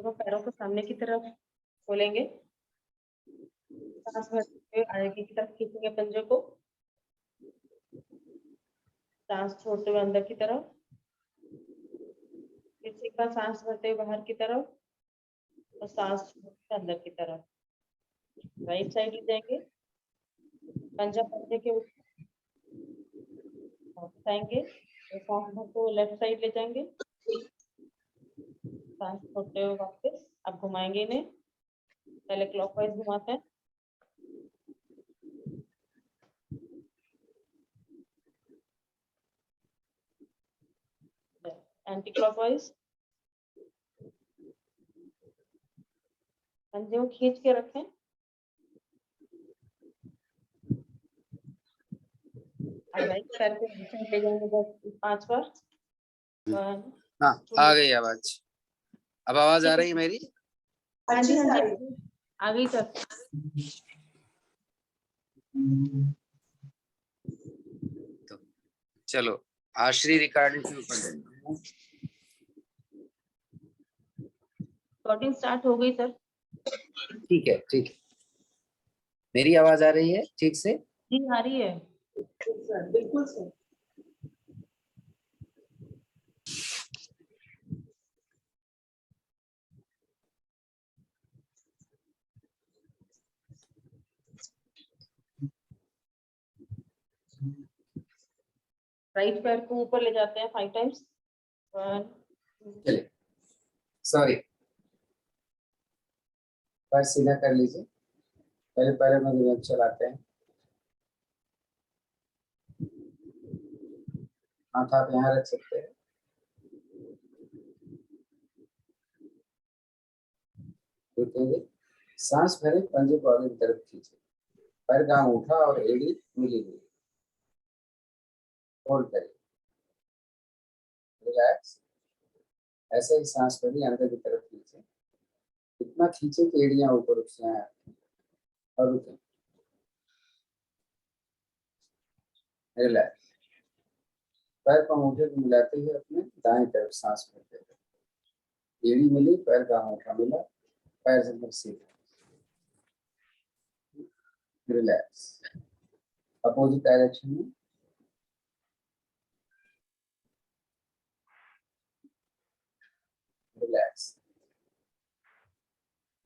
दोनों पैरों को सामने की तरफ खोलेंगे, सांस भरते हुए आगे की तरफ खींचेंगे पंजों को, सांस छोड़ते हुए अंदर की तरफ, फिर से एक बार सांस भरते हुए बाहर की तरफ और सांस छोड़ते अंदर की तरफ। राइट साइड ले जाएंगे, पंजा पंजे के ऊपर उठाएंगे, सांस भरते हुए लेफ्ट साइड ले जाएंगे, सांस छोड़ते हुए वापस अब घुमाएंगे इन्हें, पहले क्लॉकवाइज घुमाते हैं, एंटी क्लॉकवाइज। पंजे को खींच के रखें, अब राइट पैर को ले जाएंगे बस 5 बार। हाँ, आ गई आवाज। अब आवाज आ रही है मेरी? हाँ जी, हाँ जी, आ गई सर। तो चलो आश्री रिकॉर्डिंग शुरू कर देंगे। रिकॉर्डिंग स्टार्ट हो गई सर। ठीक है, ठीक है। मेरी आवाज आ रही है ठीक से? जी आ रही है सर, बिल्कुल सर। राइट पैर को ऊपर ले जाते हैं 5 टाइम्स। 1 चलिए, सॉरी, पैर सीधा कर लीजिए। पहले पहले में चलाते हैं। हाथ आप यहाँ रख सकते हैं। रुकेंगे, सांस भरे, पंजे को आगे की तरफ खींचे, पैर गांव उठा और एड़ी मिली हुई, होल्ड करिए, रिलैक्स। ऐसे ही सांस भरी, अंदर की तरफ खींचे, इतना खींचे कि एड़ियां ऊपर उठ जाए और रुकें, रिलैक्स। पैर को अंगूठे को मिलाते हुए अपने दाएं तरफ सांस भरते हुए, एड़ी मिली, पैर गांव उठा मिला, पैर जमीन सीधा, रिलैक्स। अपोजिट डायरेक्शन में रिलैक्स।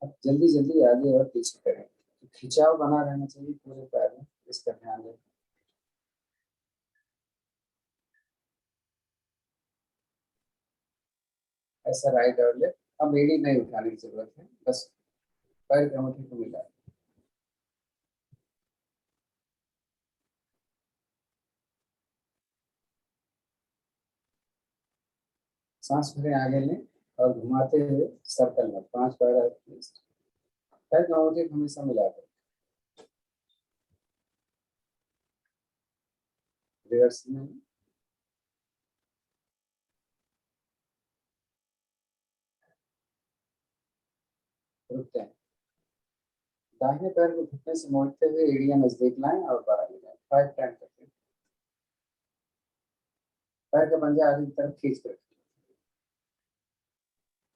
अब जल्दी जल्दी आगे और पीछे करें, तो खिंचाव बना रहना चाहिए पूरे पैर में, इसका ध्यान रखें। ऐसा राइट और लेफ्ट। अब एड़ी नहीं उठाने की जरूरत है, बस पैर के अंगूठे को मिला, सांस भरें, आगे लें और घुमाते हुए सर्कल में 5 बार पैर के अंगूठे को हमेशा मिला दें। रिवर्स में रुकते हैं, दाहिने पैर को घुटने से मोड़ते हुए एड़ियां नजदीक लाएं और बाहर ले जाएं। 5 टाइम करते हैं। पैर का पंजा आगे की तरफ खींच कर रखें,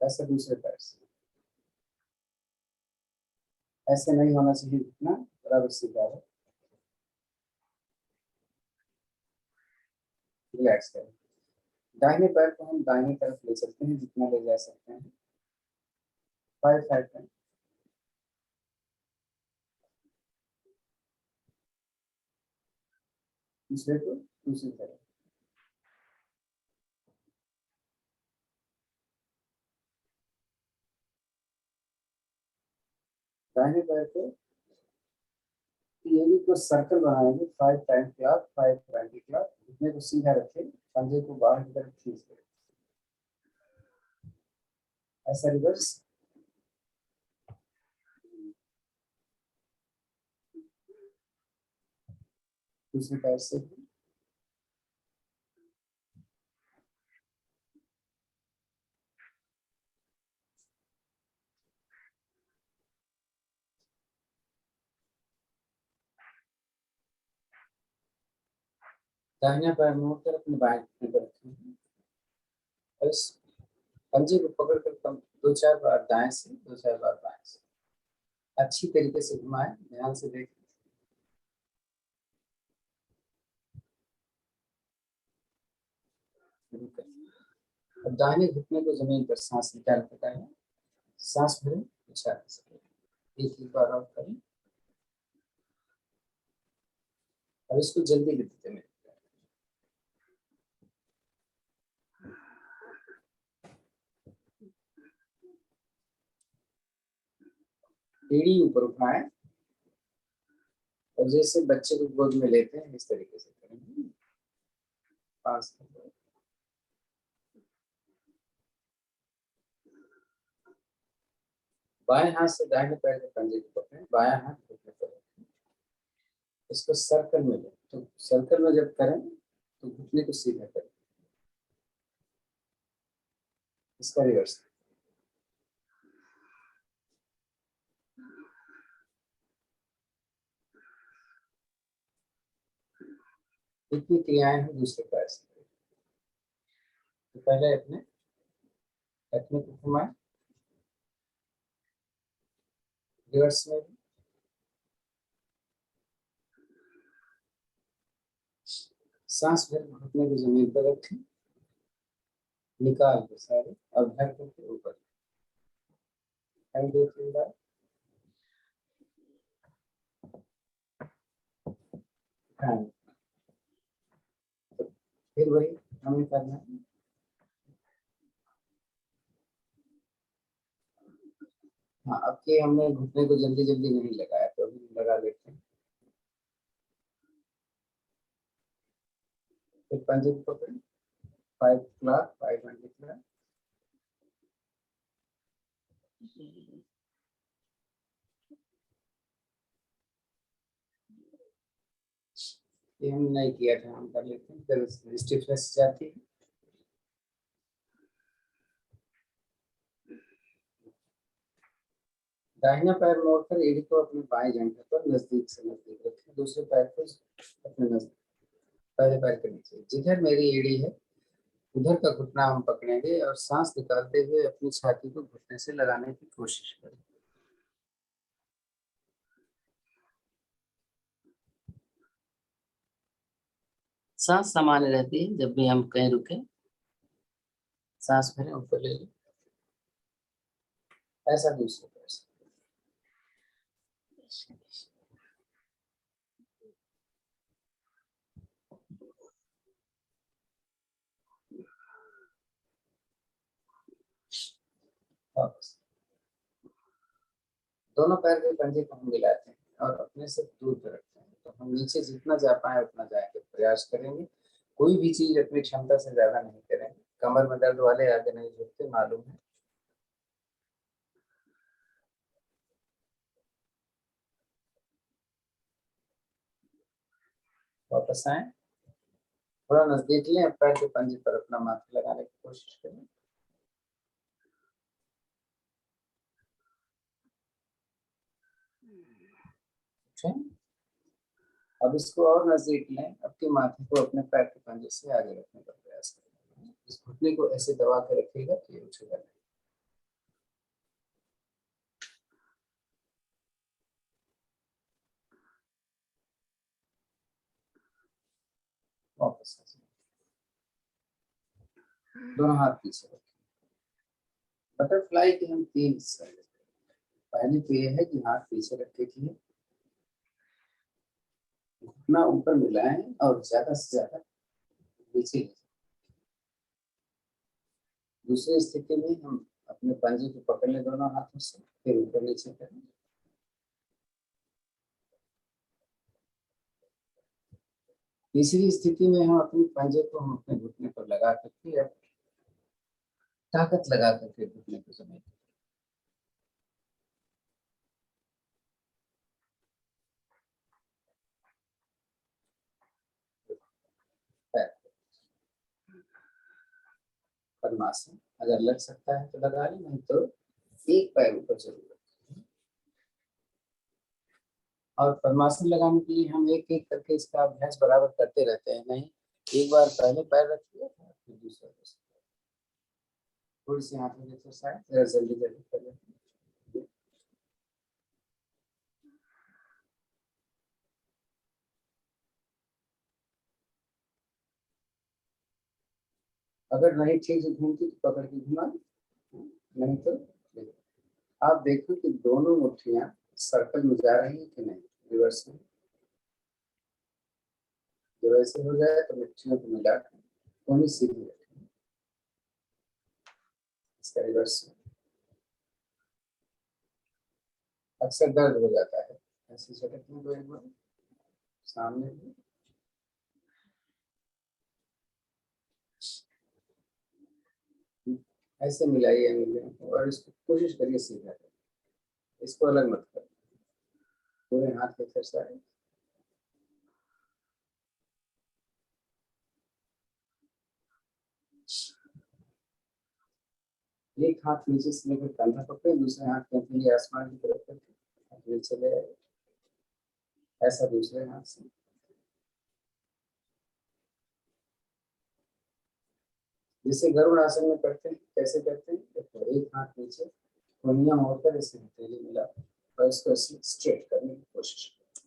ऐसे दूसरे पैर से। ऐसे नहीं होना चाहिए, घुटना बराबर सीधा है। रिलैक्स करें, दाहिने पैर को हम दाहिने तरफ ले सकते हैं, जितना ले जा सकते हैं। 5 टाइम। दूसरे को दूसरी तरफ, दाहिने पैर को एड़ी को सर्कल बनाएंगे। 5 टाइम क्लॉक, 5 एंटी क्लॉक। घुटने को सीधा रखें, पंजे को बाहर की तरफ खींच दें, ऐसा रिवर्स। दूसरे पैर से दाहिना पैर मोड़कर अपने बाएं घुटने पर रखें, बस पंजे को पकड़कर 2 2-4 बार दाएं से, 2-4 बार बाएं से। अच्छी तरीके से घुमाएं, ध्यान से देखें। अब दाहिने घुटने को जमीन पर सांस निकाल कर डालें, सांस भरें, उछाल सकें। एक बार और करें। अब इसको जल्दी गति में एड़ी ऊपर उठाएं और जैसे बच्चे को गोद में लेते हैं इस तरीके से करेंगे। पास बाएं हाथ से दाहिने पैर के पंजे को पकड़ें, बायां हाथ घुटने पर रखें। इसको सर्कल में लें, तो सर्कल में जब करें तो घुटने को सीधा करें। इसका रिवर्स। इतनी क्रियाएं हैं दूसरे पैर से। तो पहले अपने को घुमाएं, रिवर्स में भी। सांस भर घुटने को जमीन पर रखें, निकाल के सारे और भर करके ऊपर 2-3 बार। तो फिर वही हमें करना है। हाँ, अब के हमने घुटने को जल्दी जल्दी नहीं लगाया, तो अभी लगा लेते हैं। फिर पंजे को पकड़ें, 5 क्लॉक, 5 एंटी क्लॉक। ये हम नहीं किया था, हम कर लेते हैं, फिर स्टिफनेस जाती है। दाहिना पैर मोड़कर एड़ी को अपने बाएं जंघे पर नजदीक से नजदीक रखें, दूसरे पैर को अपने नजदीक, पहले पैर के नीचे। जिधर मेरी एड़ी है उधर का घुटना हम पकड़ेंगे और सांस निकालते हुए अपनी छाती को घुटने से लगाने की कोशिश करें। सांस सामान्य रहती है जब भी हम कहीं रुके। सांस भरें, ऊपर ले लें, ऐसा दूसरे पैर से। वापस दोनों पैर के पंजे को हम मिलाते हैं और अपने से दूर पे रखते हैं, तो हम नीचे जितना जा पाए उतना जाएंगे, प्रयास करेंगे। कोई भी चीज अपनी क्षमता से ज्यादा नहीं करेंगे। कमर में दर्द वाले आगे नहीं झुकते, मालूम है। वापस आए, थोड़ा नजदीक लें, पैर के पंजे पर अपना माथा लगाने की कोशिश करें। अब इसको और नजदीक लें, आपके माथे को अपने पैर के पंजे से आगे रखने का प्रयास करें। इस घुटने को ऐसे दबा के रखिएगा कि ये उछलेगा नहीं। वापस दोनों हाथ पीछे रखें। बटरफ्लाई के हम 3 हिस्से लेते हैं। पहली तो ये है कि हाथ पीछे रखे कि घुटना ऊपर मिलाएं और ज्यादा से ज्यादा नीचे। दूसरी स्थिति में हम अपने पंजे को पकड़ लें दोनों हाथों से, फिर ऊपर नीचे करें। तीसरी स्थिति में हम अपने पंजे को हम अपने घुटने पर लगा करके ताकत लगा करके घुटने को जमीन पद्मासन अगर लग सकता है तो लगा लें, नहीं तो एक पैर ऊपर जरूर रखें। और पद्मासन लगाने के लिए हम एक एक करके इसका अभ्यास बराबर करते रहते हैं। नहीं, एक बार पहले पैर रखिए फिर दूसरा। थोड़ी सी हाथों की एक्सरसाइज, जरा जल्दी जल्दी कर लेते हैं। अगर नहीं ठीक से घूमती तो पकड़ के घुमा, नहीं तो नहीं। आप देखो कि दोनों मुट्ठियां सर्कल में जा रही है कि नहीं, रिवर्स में। जब ऐसे हो जाए तो मुट्ठियों को मिला कोनी सीधी रखें, इसका रिवर्स में। अक्सर दर्द हो जाता है, ऐसे झटकने को एक बार सामने भी। ऐसे मिलाइए अंगुलियों को और इसको कोशिश करिए सीधा करें, इसको अलग मत करें, पूरे हाथ की एक्सरसाइज। एक हाथ नीचे से लेकर कंधा पकड़े, दूसरे हाथ के हथेली आसमान की तरफ करके नीचे ले आए, ऐसा दूसरे हाथ से। जिसे गरुड़ आसन में करते हैं, कैसे करते हैं, देखो एक हाथ नीचे, कोहनियां मोड़कर इसे हथेली मिला और इसको स्ट्रेट करने की कोशिश करें।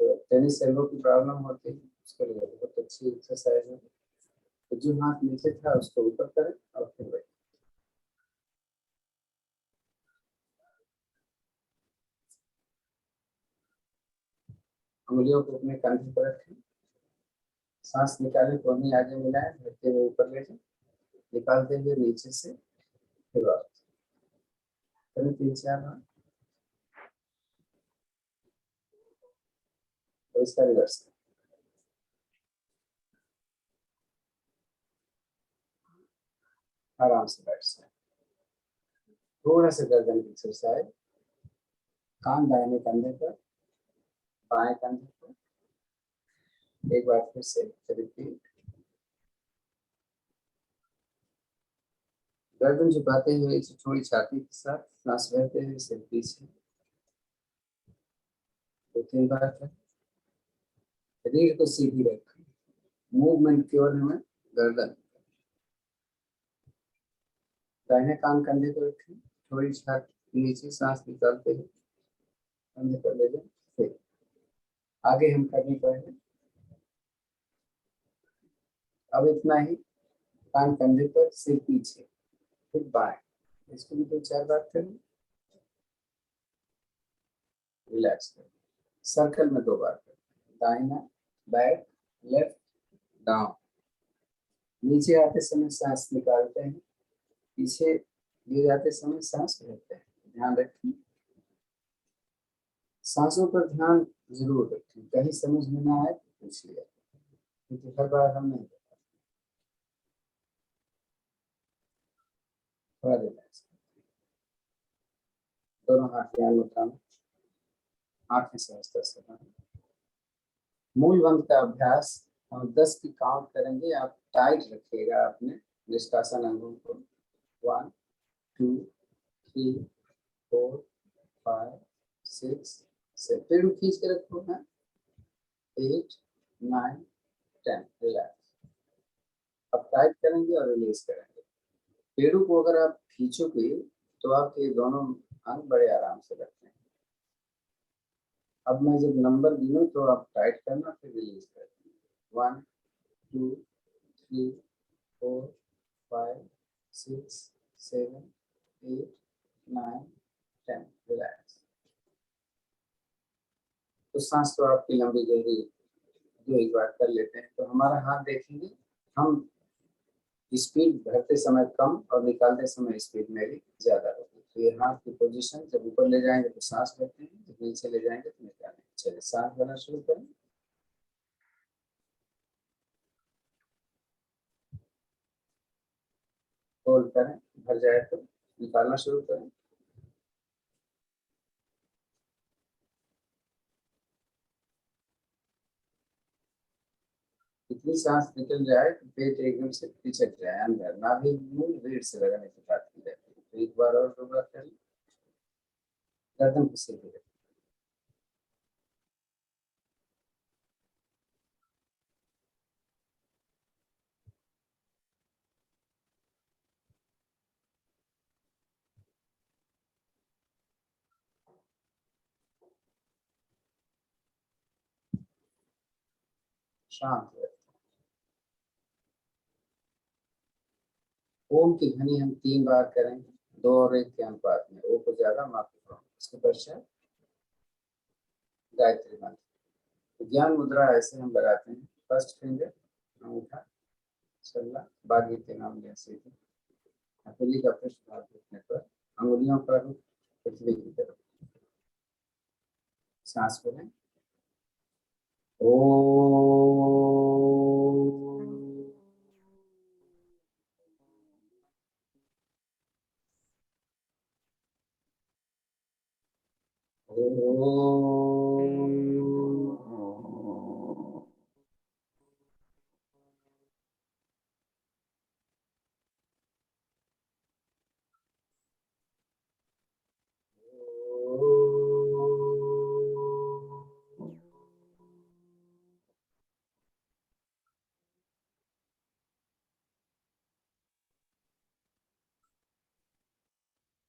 तो टेनिस एल्बो की प्रॉब्लम होती है, उसके लिए बहुत अच्छी एक्सरसाइज है। तो जो हाथ नीचे था उसको ऊपर करें और फिर बैठे। उंगलियों को अपने कंधे पर रखें, सांस निकालें, कोहनी आगे मिलाएं, धरते हुए ऊपर ले जाएं, निकालते हुए नीचे से फिर वापस करें 3-4 बार। तो इसका रिवर्स है। आराम से बैठ जाए, थोड़ा सा गर्दन की एक्सरसाइज। कान दाहिने कंधे पर, बाएं कंधे पर, एक बार फिर से रिपीट। गर्दन झुकाते हुए थोड़ी छाती के साथ सांस लेते हुए सिर पीछे, 2-3 बार तक। रीढ़ को सीधी रखें, मूवमेंट केवल हमें गर्दन। दाहिने कान कंधे पर रखें, थोड़ी छाती नीचे, सांस निकालते हुए कंधे पर ले जाएं। फिर आगे हम करने पर है, अब इतना ही। कान कंधे पर, सिर पीछे, फिर बाएं। इसको भी 2-4 बार करें, रिलैक्स करें। सर्कल में 2 बार करें, दाहिना बैक, लेफ्ट डाउन। नीचे आते समय सांस निकालते हैं, पीछे ले जाते समय सांस भरते हैं। ध्यान रखें, सांसों पर ध्यान जरूर रखें। कहीं समझ में ना आए तो पूछ लिया, क्योंकि हर बार हम नहीं बता। थोड़ा रिलैक्स, दोनों हाथ ध्यान उठाना, आंखें सहजता से बंद। मूल बंध का अभ्यास हम 10 की काउंट करेंगे, आप टाइट रखिएगा अपने निष्कासन अंगों को। 1 2 3 4 5 6 7। पेड़ खींच के रखो है, 8 9 10। रिलैक्स। अब टाइट करेंगे और रिलीज करेंगे। पेड़ों को अगर आप खींचोगे तो आपके दोनों अंग बड़े आराम से लगते हैं। अब मैं जब नंबर गिनूं तो आप टाइट करना, फिर रिलीज करना। 1 2 3 4 5 6 7 8 9 10। रिलैक्स। तो सांस तो आपकी लंबी गहरी जो एक बार कर लेते हैं। तो हमारा हाथ देखेंगे, हम स्पीड भरते समय कम और निकालते समय स्पीड मेरी ज्यादा होगी। तो ये हाथ की पोजीशन, जब ऊपर ले जाएंगे तो सांस लेते हैं, जब नीचे ले जाएंगे तो निकालेंगे। चलिए सांस लेना शुरू करें। होल्ड करें, भर जाए तो निकालना शुरू करें। इतनी सांस निकल जाए तो पेट एकदम से पिचक जाए अंदर, नाभि मूल रीढ़ से लगाने की बात की जाती है। तो एक बार और 2 बार करें, गर्दन को सीधे रखें। शांत रखते हैं। ओम की ध्वनि हम 3 बार करेंगे, 2 और 1 के अनुपात में, ओ को ज्यादा, मा को कम। इसके पश्चात गायत्री मंत्र। ज्ञान मुद्रा ऐसे हम लगाते हैं, फर्स्ट फिंगर अंगूठा छल्ला बागी के नाम जैसे ही हथेली का पृष्ठ भाग उठने पर अंगुलियों पर पृथ्वी की तरफ सांस लें। ओ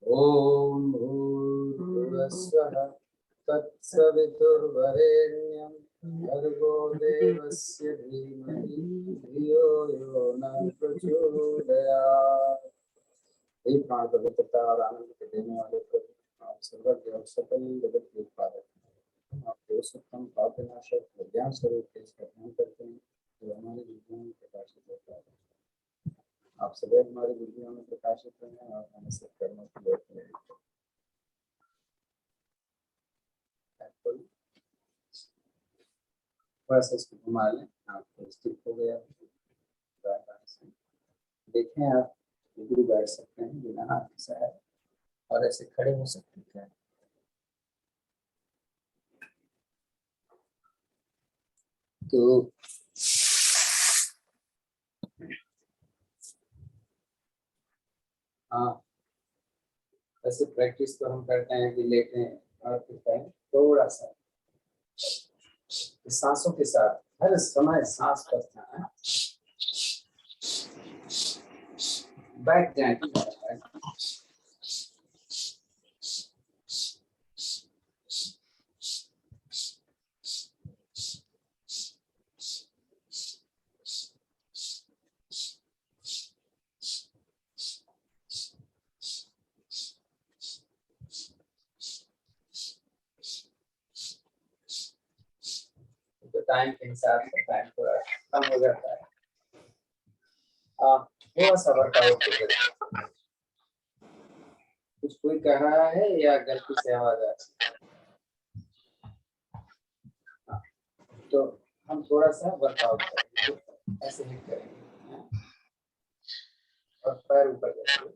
ओम भूर्भुवस्सुः तत्सवितुर्वरेण्यं भर्गो देवस्य धीमहि धियो यो न प्रचोदयात्। हे प्राण पवित्रता और आनंद के देने वाले प्रभु, आप सर्वज्ञ और सकल जगत के उत्पादक हैं। आप पुरुषोत्तम पापनाशक और ज्ञान स्वरूप के इसका ध्यान करते हैं जो हमारी बुद्धियों में प्रकाशित होता है। आप सदैव हमारी बुद्धियों में प्रकाशित रहें और हमें सब कर्मों की ओर प्रेरित करें। बस इसको घुमा लें, आपको स्टिक हो गया। देखें आप गुरु बैठ सकते हैं बिना हाथ की सहायता, और ऐसे खड़े हो सकते हैं। तो हाँ, ऐसे प्रैक्टिस तो हम करते हैं कि लेटे और फिर कहें थोड़ा सा सांसों के साथ हर समय सांस पर ध्यान, बैठ जाए। तो टाइम के हिसाब से टाइम थोड़ा कम हो जाता है। थोड़ा सा वर्कआउट कुछ कोई कह रहा है या गलती से आवाज आ रही है, तो हम थोड़ा सा वर्कआउट करेंगे, ऐसे ही करेंगे और पैर ऊपर करेंगे।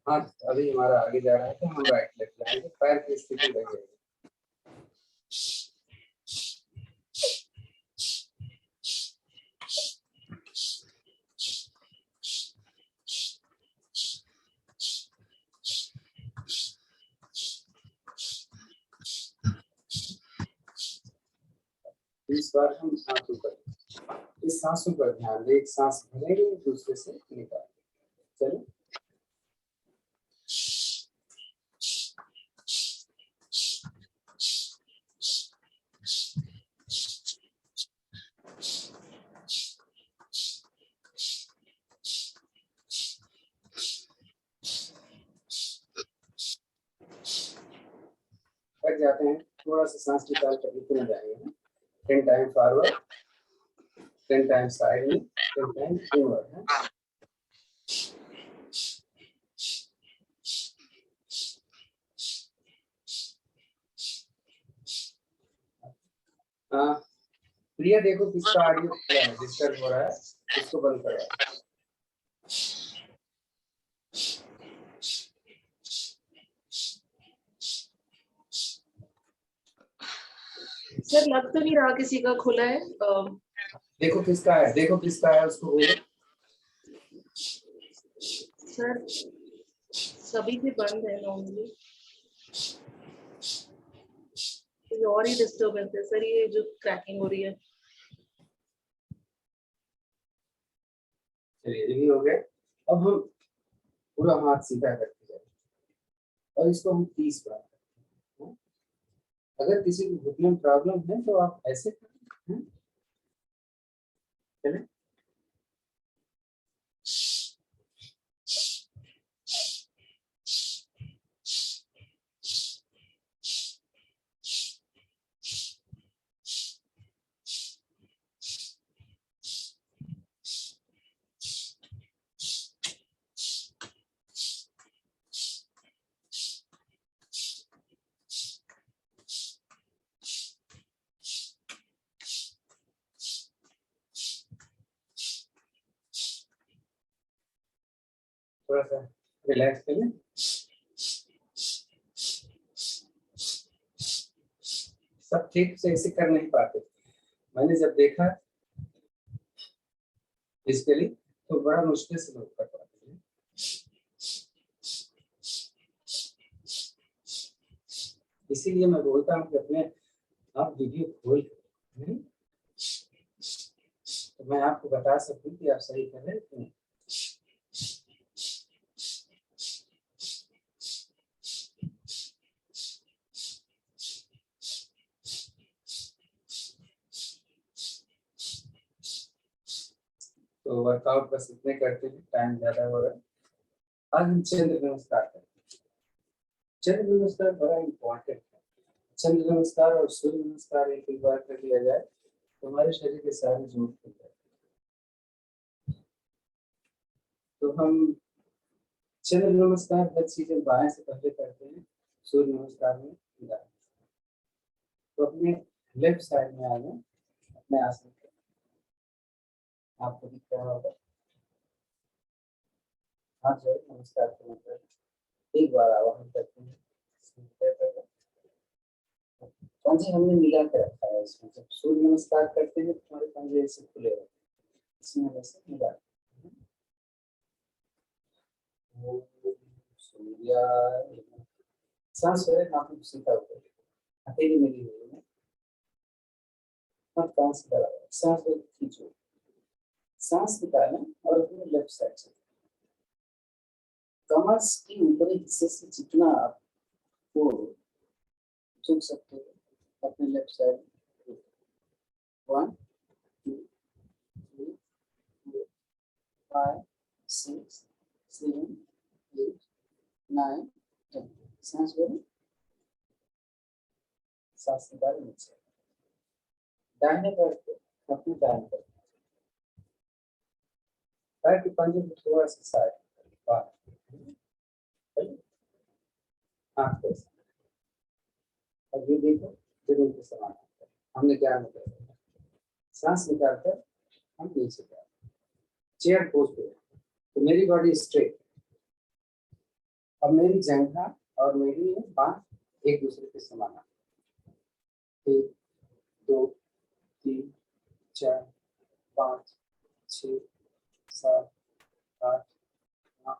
हाथ अभी हमारा आगे जा रहा है तो हम राइट लेफ्ट जाएंगे, पैर की स्थिति लगेगी। इस बार हम सांसों पर, इस सांसों पर ध्यान दें। एक सांस भरेंगे दूसरे से निकालेंगे। चलो बैठ जाते हैं, थोड़ा सा सांस निकाल कर इतना जाएंगे। 10 टाइम फॉरवर्ड, 10 टाइम साइड में, 10 टाइम इनवर्ड है। प्रिया देखो किसका ऑडियो डिस्टर्ब हो रहा है, इसको बंद करवाओ। सर लग तो नहीं रहा किसी का खुला है। देखो किसका है, देखो किसका है, उसको बोलो। सर सभी के बंद है नॉर्मली। ये और ही डिस्टर्बेंस है सर, ये जो क्रैकिंग हो रही है। चलिए ये भी हो गया। अब हम पूरा हाथ सीधा करके जाएंगे और इसको हम 30 बार करते हैं। अगर किसी को घुटने में प्रॉब्लम है तो आप ऐसे करें। चले थोड़ा सा रिलैक्स करें। सब ठीक से ऐसे कर नहीं पाते। मैंने जब देखा फिजिकली तो बड़ा मुश्किल से लोग कर पाते हैं। इसीलिए मैं बोलता हूँ कि अपने आप वीडियो खोल कर तो मैं आपको बता सकूं कि आप सही कर रहे हैं कि नहीं। तो वर्कआउट बस इतने करते हैं, टाइम ज्यादा हो रहा है। आज हम चंद्र नमस्कार करते हैं। चंद्र नमस्कार बड़ा इम्पोर्टेंट है। चंद्र नमस्कार और सूर्य नमस्कार एक बार कर लिया जाए तो हमारे शरीर के सारे जोड़ खुल जाते हैं। तो हम चंद्र नमस्कार हर चीजें बाएं से पहले करते हैं, सूर्य नमस्कार में दाएं। तो अपने लेफ्ट साइड में आ जाए, अपने आसन पे आपको दिख रहा होगा। हाथ जोड़ नमस्कार करने पर एक बार आवाहन करते हैं। पंजे हमने मिला कर रखा है इसमें। जब सूर्य नमस्कार करते हैं तो हमारे पंजे ऐसे खुले रहते हैं, इसमें वैसे मिला। सूर्याय सांस भरे, नाक में सीधा ऊपर हथेली मिली हुई है, मत कान से डरा, सांस भरे खींचो, सांस निकालें और अपने लेफ्ट साइड से कमर के ऊपरी हिस्से से जितना आपको झुक सकते हो अपने लेफ्ट साइड। 1 2 3 4 5 6 7 8 9 10। सांस भरें, सांस निकालें नीचे। दाहिने पैर को अपने दाहिने पैर के पंजे को थोड़ा सा साइड आंख ऐसे। अब ये देखो जरूर के समान हमने क्या निकाला, सांस निकालकर हम नीचे जा चेयर पोज पे। तो मेरी बॉडी स्ट्रेट। अब मेरी जंघा और मेरी बांह एक दूसरे के समान। 1 2 3 4 5 6 7 8 9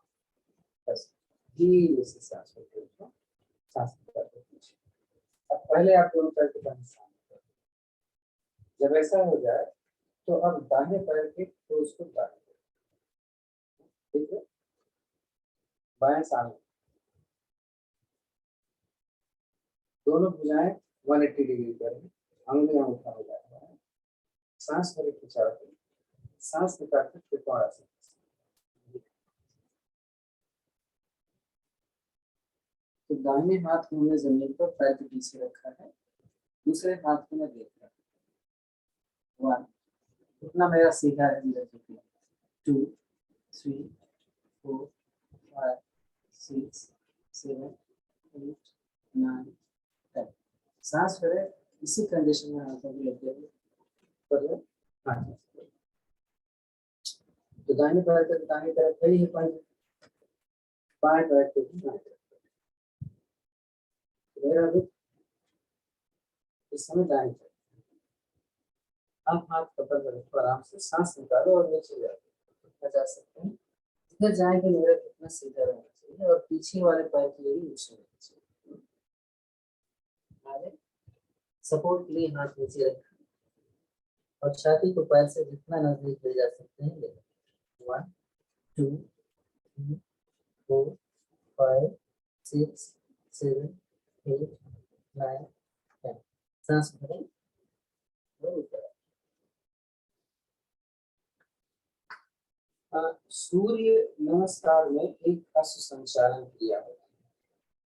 10। धीरे से सांस लेते हो, सांस निकालते हो। अब पहले आप दोनों पैर के दाहिने सामने करो। जब ऐसा हो जाए तो अब दाहिने पैर के टोज को दाएं, ठीक है, बाएं सामने। दोनों भुजाएं 180 डिग्री करें, अंगुलियां उठा हो जाएगा। सांस भरे खिंचाव करें, सांस निकालकर त्रिकोण आसन। तो दाहिने हाथ को हमने जमीन पर पैर के पीछे रखा है, दूसरे हाथ को मैं देख रहा हूँ। 1 उतना मेरा सीधा है, 2 3 4 5 6 7 8 9 10। सांस भरे, इसी कंडीशन में हाथों को लेते हुए पर हाथ। तो दाहिने पैर का दाहिने तरफ है, पंज बाएं पैर को भी बाएं तरफ। मेरा रुख इस समय दाएं तरफ। आप हाथ पकड़ कर रखो, आराम से सांस निकालो और नीचे जाओ। जा सकते हैं इधर जाएंगे, मेरा कितना सीधा रहना चाहिए और पीछे वाले पैर की यही नीचे रहना चाहिए। सपोर्ट के लिए हाथ नीचे रखें और छाती को पैर से जितना नजदीक ले जा सकते हैं ले। 1 2 3 4 5 6 7 8 9 10। सांस भरें और ऊपर। सूर्य नमस्कार में एक अश्व संचालन क्रिया होती है,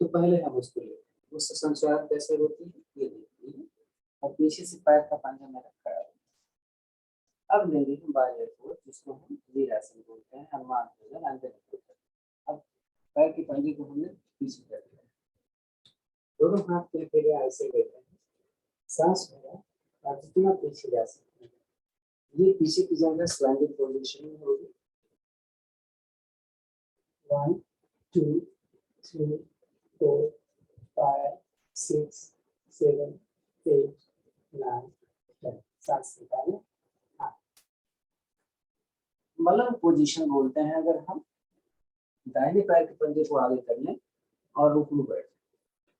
तो पहले हम उसको ले। उस संचालन कैसे होती है ये देखिए, और पीछे से पैर का पंजा में रखा है। अब लेंगे हम बाएं को, जिसको हम वीरासन बोलते हैं, हनुमान भोजन अंदर बोलते हैं। अब पैर के पंजे को हमने पीछे कर दिया, दोनों हाथ के फेरे ऐसे लेते हैं, सांस भरा और जितना पीछे जा सकते हैं। ये पीछे की जगह स्लैंडिंग पोजीशन में होगी। 1 2 3 4 5 6 7 8 9 10। सांस निकालें। मलंग पोजीशन बोलते हैं। अगर हम दाहिने पैर के पंजे को आगे कर लें और रुकू बैठ,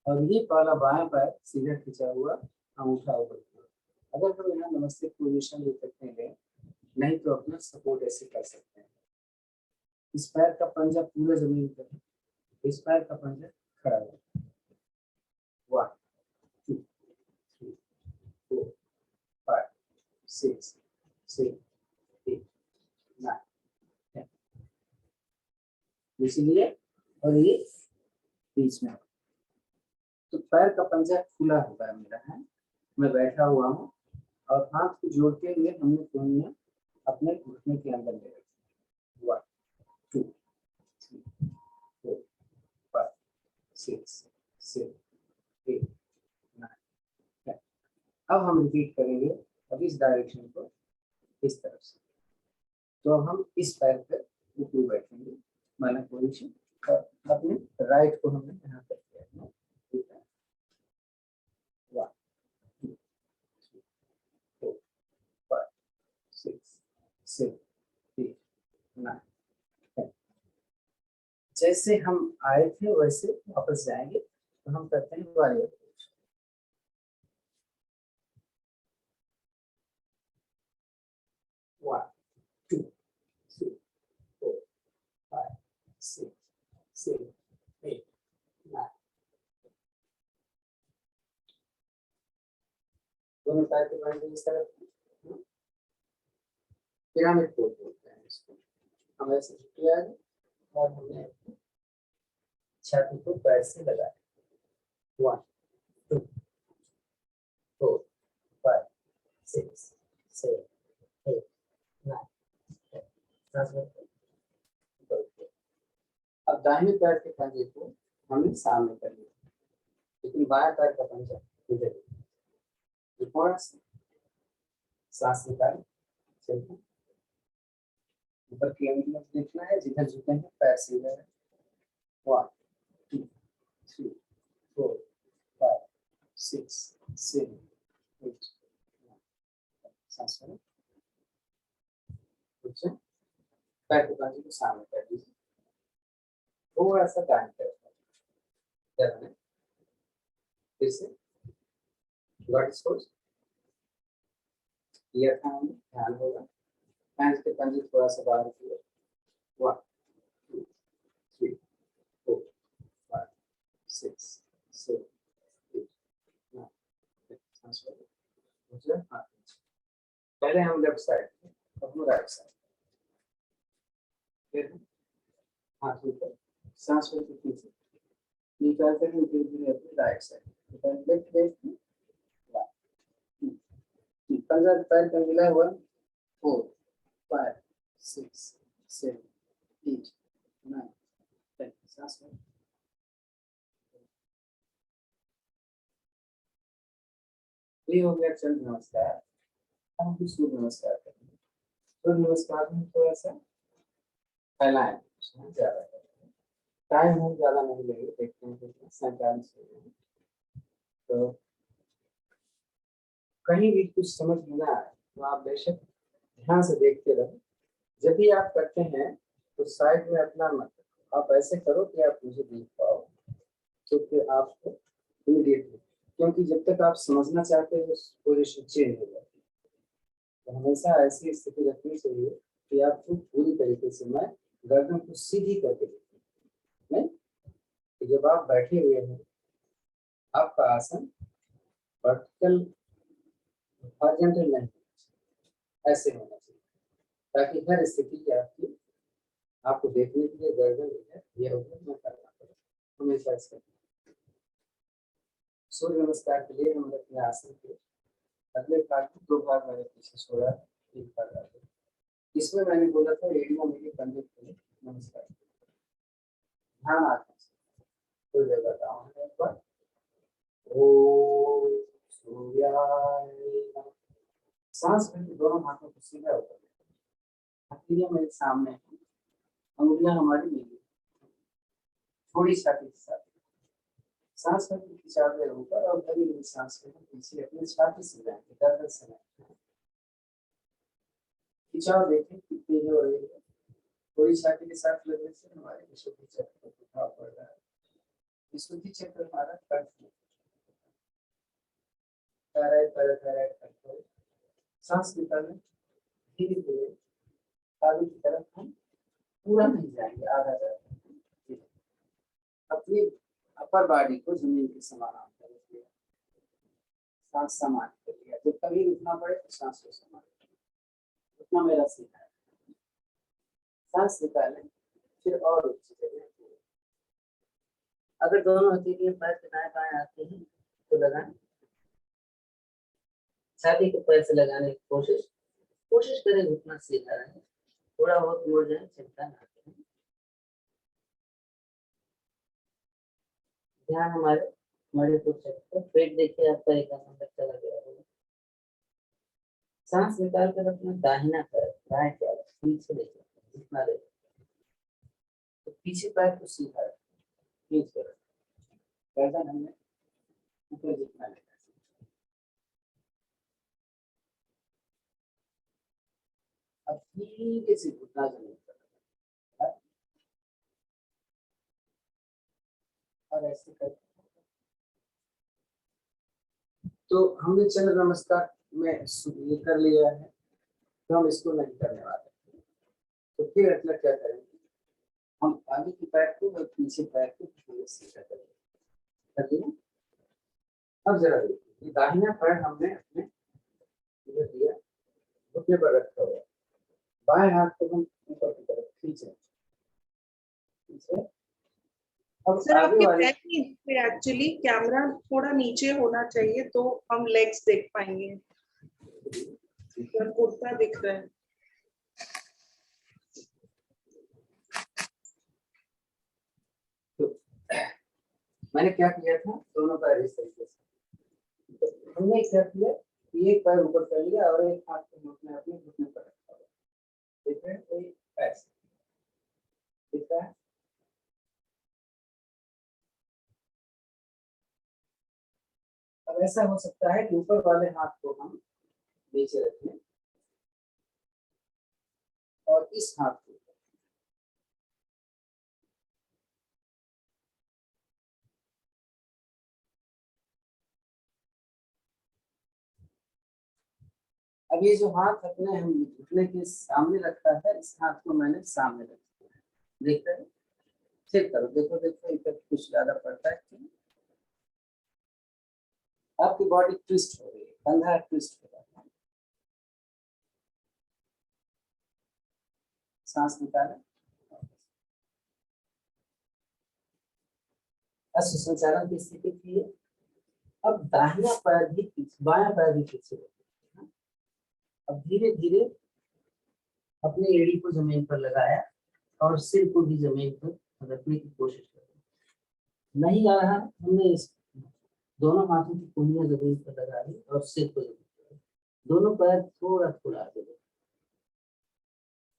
और ये पहला बाएं पैर सीधा खिंचा हुआ, अंगूठा ऊपर। अगर हम यहाँ नमस्ते पोजीशन ले सकते हैं, नहीं तो अपना सपोर्ट ऐसे कर सकते हैं। इस पैर का पंजा पूरा जमीन पर है, इस पैर का पंजा खड़ा है। 1 2 3 4 5 6 7 8 9 10। इसलिए और ये बीच में, तो पैर का पंजा खुला हुआ है मेरा, है मैं बैठा हुआ हूँ और हाथ को जोड़ते हुए हमने कोहनियां अपने घुटने के अंदर ले रखी। 1 2 3 4 5 6 7 8 9 10। अब हम रिपीट करेंगे, अब इस डायरेक्शन को इस तरफ से, तो अब हम इस पैर पर ऊपर बैठेंगे, माना पोजीशन, और अपने राइट को हमने यहाँ कर दिया। ठीक है, 1 2 3 4 5 6 7 8 9 10। जैसे हम आए थे वैसे वापस जाएंगे, तो हम करते हैं वारियर पोज। 1 2 3 4 5 6 7 8 9। दोनों पैर के बाएं इस तरफ, पिरामिड पोज बोलते हैं इसको। हम ऐसे झुके आगे और हमने छाती को पैर से लगाया। 1 2 4 5 6 7 8 9 10। सांस लेते हैं। अब दाहिने पैर के पंजे को हमने सामने कर लिया, लेकिन बाएं पैर का पंजा इधर। थोड़ा सा सांस निकालें, चलते ऊपर की एंगल देखना है, जिधर झुके हैं पैर सीधा है। 1 2 3 4 5 6 7 8 9। सांस लें, पैर के पंजे को सामने कर दीजिए, थोड़ा सा दाहिने तरफ फिर से किया था हमने, ध्यान होगा। पैर के पंजे थोड़ा सा बाहर किया। 1 2 3 4 5 6 7 8 9 10। पहले हम लेफ्ट साइड थे, अब हम राइट साइड। फिर हाथ ऊपर, सांस लेके पीछे निकालते हैं, धीरे धीरे अपनी राइट साइड। लेफ्ट लेफ्ट पंजा पैर का मिला हुआ। 4 5 6 7 8 9 10। सांस लें। ये हो गया चल नमस्कार। हम भी सूर्य नमस्कार करेंगे। सूर्य नमस्कार में थोड़ा सा फैलाएं, ज्यादा टाइम हम ज्यादा नहीं लेंगे, देखते हैं कितना 47 हो गए। तो कहीं भी कुछ समझ में ना आए तो आप बेशक ध्यान से देखते रहो। जब भी आप करते हैं तो साइड में अपना मत, आप ऐसे करो कि आप मुझे देख पाओ, तो फिर आपको इमीडिएटली क्योंकि जब तक आप समझना चाहते हो पोजीशन चेंज हो जाती है। तो हमेशा ऐसी स्थिति रखनी चाहिए कि आपको पूरी तरीके से मैं गर्दन को सीधी करके देखूं। नहीं कि जब आप बैठे हुए हैं आपका आसन वर्टिकल हॉरिजॉन्टल नहीं ऐसे होना चाहिए, ताकि हर स्थिति की आपको देखने के लिए गर्दन इधर यह उधर न करना पड़े। हमेशा इसका सूर्य नमस्कार के लिए हम अपने आसन के अगले भाग को 2 भाग मैंने पीछे छोड़ा, एक भाग आगे। इसमें मैंने बोला था एड़ियां मेरी कंधे पे नमस्कार, ध्यान आत्मा से तो जगह बताऊं एक बार। ओम सूर्याय नमः। सांस में दोनों हाथों को सीधा ऊपर, हथेलियां मेरे सामने हैं, अंगुलियां हमारी मिली, थोड़ी छाती के साथ सांस में खिंचाव दे ऊपर और धीरे धीरे सांस में पीछे अपने छाती से जाएंगे, गर्दन से नहीं। खिंचाव देखें कितनी हो रही है, थोड़ी छाती के साथ लगने से हमारे विशुद्धि चक्र पर प्रभाव पड़ रहा है। विशुद्धि चक्र हमारा कंठ में पैराथायराइड सांस निकालने धीरे धीरे आगे की तरफ हम पूरा नहीं जाएंगे, आधा जाएंगे। अपनी अपर बॉडी को जमीन के समानांतर रख लिया, सांस समान कर लिया। जब कभी रुकना पड़े तो सांस को समान, उतना मेरा सीखा है। सांस निकालें फिर और ऊंची जगह। अगर दोनों हथेलियां पैर के दाएं बाएं आते हैं तो लगाएं, छाती को पैर से लगाने की कोशिश करें, घुटना सीधा रहे, थोड़ा बहुत मुड़ जाए चिंता ना करें। ध्यान हमारे मणिपुर चक्र, पेट देखिए आपका एक अंदर चला गया होगा। सांस निकाल कर अपना दाहिना पैर दाएं पैर पीछे ले जाए, जितना ले तो पीछे पैर को सीधा खींच कर गर्दन हमने ऊपर जितना लेना। अब धीरे से घुटना जमीन पर और ऐसे कर। तो हमने चंद्र नमस्कार में ये कर लिया है, तो हम इसको नहीं करने वाले। तो फिर अगला क्या करेंगे, हम आगे की पैर को और पीछे पैर को थोड़ा सीधा करेंगे। अब जरा देखिए, दाहिना पैर हमने अपने इधर दिया, घुटने पर रखा हुआ, बाएं हाथ को हम ऊपर की तरफ खींचे। अब सर आगे आपके वाले बैक पे एक्चुअली कैमरा थोड़ा नीचे होना चाहिए तो हम लेग्स देख पाएंगे। सर कुर्ता दिख रहा है। तो मैंने क्या किया था, दोनों पैर इस तरीके से, तो हमने क्या किया, एक पैर ऊपर कर लिया और एक हाथ को अपने घुटने पर रखा हुआ। ठीक है, ऐसे ठीक है। अब ऐसा हो सकता है कि ऊपर वाले हाथ को हम नीचे रखें और इस हाथ को अब ये जो हाथ अपने हम घुटने के सामने रखा है, इस हाथ को मैंने सामने रख दिया है। देख रहे हैं, चेक करो, देखो देखो इफेक्ट कुछ ज्यादा पड़ता है कि आपकी बॉडी ट्विस्ट हो रही है, कंधा ट्विस्ट हो रहा है। सांस निकालें, अश्व संचालन की स्थिति की है। अब दाहिना पैर भी पीछे, बायां पैर भी पीछे रखें। अब धीरे धीरे अपने एड़ी को जमीन पर लगाया और सिर को भी जमीन पर रखने की कोशिश करें। नहीं आ रहा, हमने इस दोनों हाथों की कुंडियां जमीन पर लगा दी और सिर को जमीन पर, दोनों पैर थोड़ा थोड़ा आगे,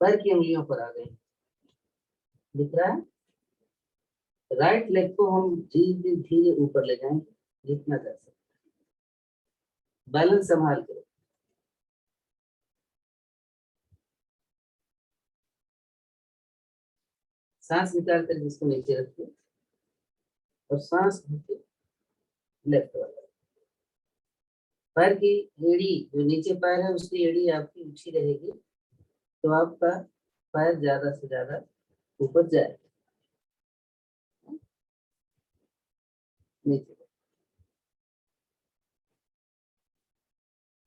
पैर की उंगलियों पर आ गए, दिख रहा है। राइट लेग को हम धीरे धीरे ऊपर ले जाएंगे जितना जा सकते, बैलेंस संभाल कर। सांस निकाल कर जिसको नीचे रखिए और सांस लेफ्ट वाला पैर की एड़ी, जो नीचे पैर है उसकी एड़ी आपकी ऊंची रहेगी, तो आपका पैर ज्यादा से ज्यादा ऊपर जाएगा। नीचे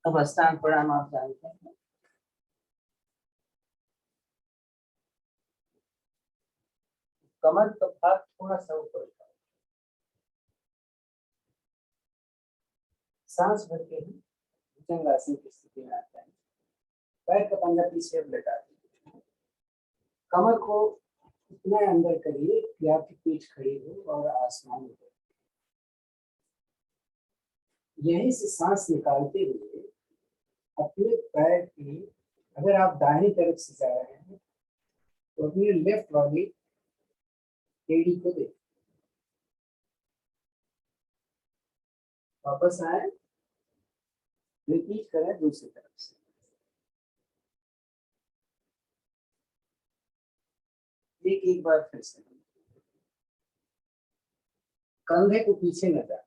अब अष्टांग प्राणायाम आप जानते हैं। कमर का भाग थोड़ा सा ऊपर उठाओ, सांस भर के ही भुजंगासन की स्थिति में आता है। पैर का पंजा पीछे लटा दीजिए, कमर को इतना अंदर करिए कि आपकी पीठ खड़ी हो और आसमान में हो। यहीं से सांस निकालते हुए अपने पैर की, अगर आप दाहिनी तरफ से जा रहे हैं तो अपनी लेफ्ट वाली एड़ी को देखें, वापस आए, रिपीट करें दूसरी तरफ से। एक बार फिर से, कंधे को पीछे न जाए,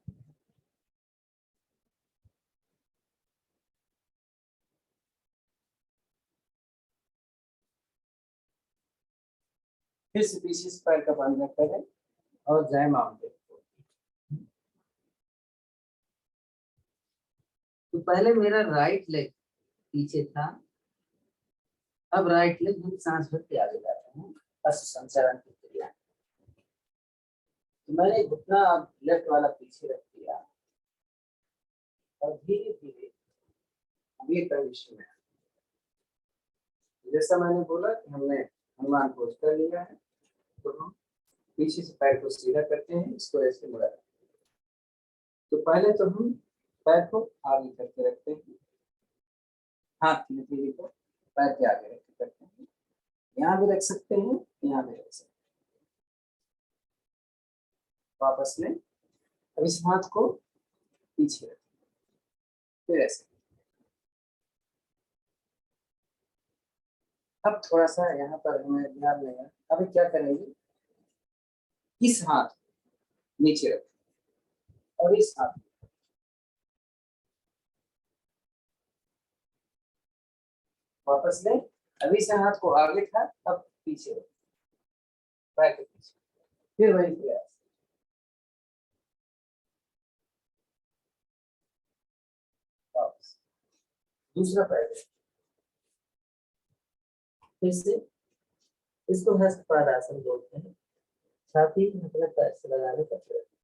फिर से पीछे से पैर का पंजा करें और जय माउंटेन। तो पहले मेरा राइट लेग पीछे था, अब राइट लेग हम सांस भर के आगे जाते हैं अश्व संचालन की क्रिया। तो मैंने घुटना लेफ्ट वाला पीछे रख दिया और धीरे धीरे ये कंडीशन में, जैसा मैंने बोला कि हमने हनुमान पोज कर लिया है, तो हम पीछे से पैर को सीधा करते हैं, इसको ऐसे मुड़ा। तो पहले तो हम पैर को आगे करके रखते हैं, हाथ की हथेली को पैर के आगे रख के करते हैं, यहाँ भी रख सकते हैं, यहाँ भी रख सकते हैं। वापस में अब इस हाथ को पीछे रखें, फिर ऐसे। अब थोड़ा सा यहाँ पर हमें ध्यान देना, अभी क्या करेंगे, इस हाथ नीचे रखें और इस हाथ वापस लें। अभी से हाथ को आगे था, अब पीछे पैर के पीछे, फिर वही प्रयास। वापस दूसरा पैर, फिर से इसको हस्तपाद आसन बोलते हैं। छाती अपने पैर से लगाने का प्रयत्न,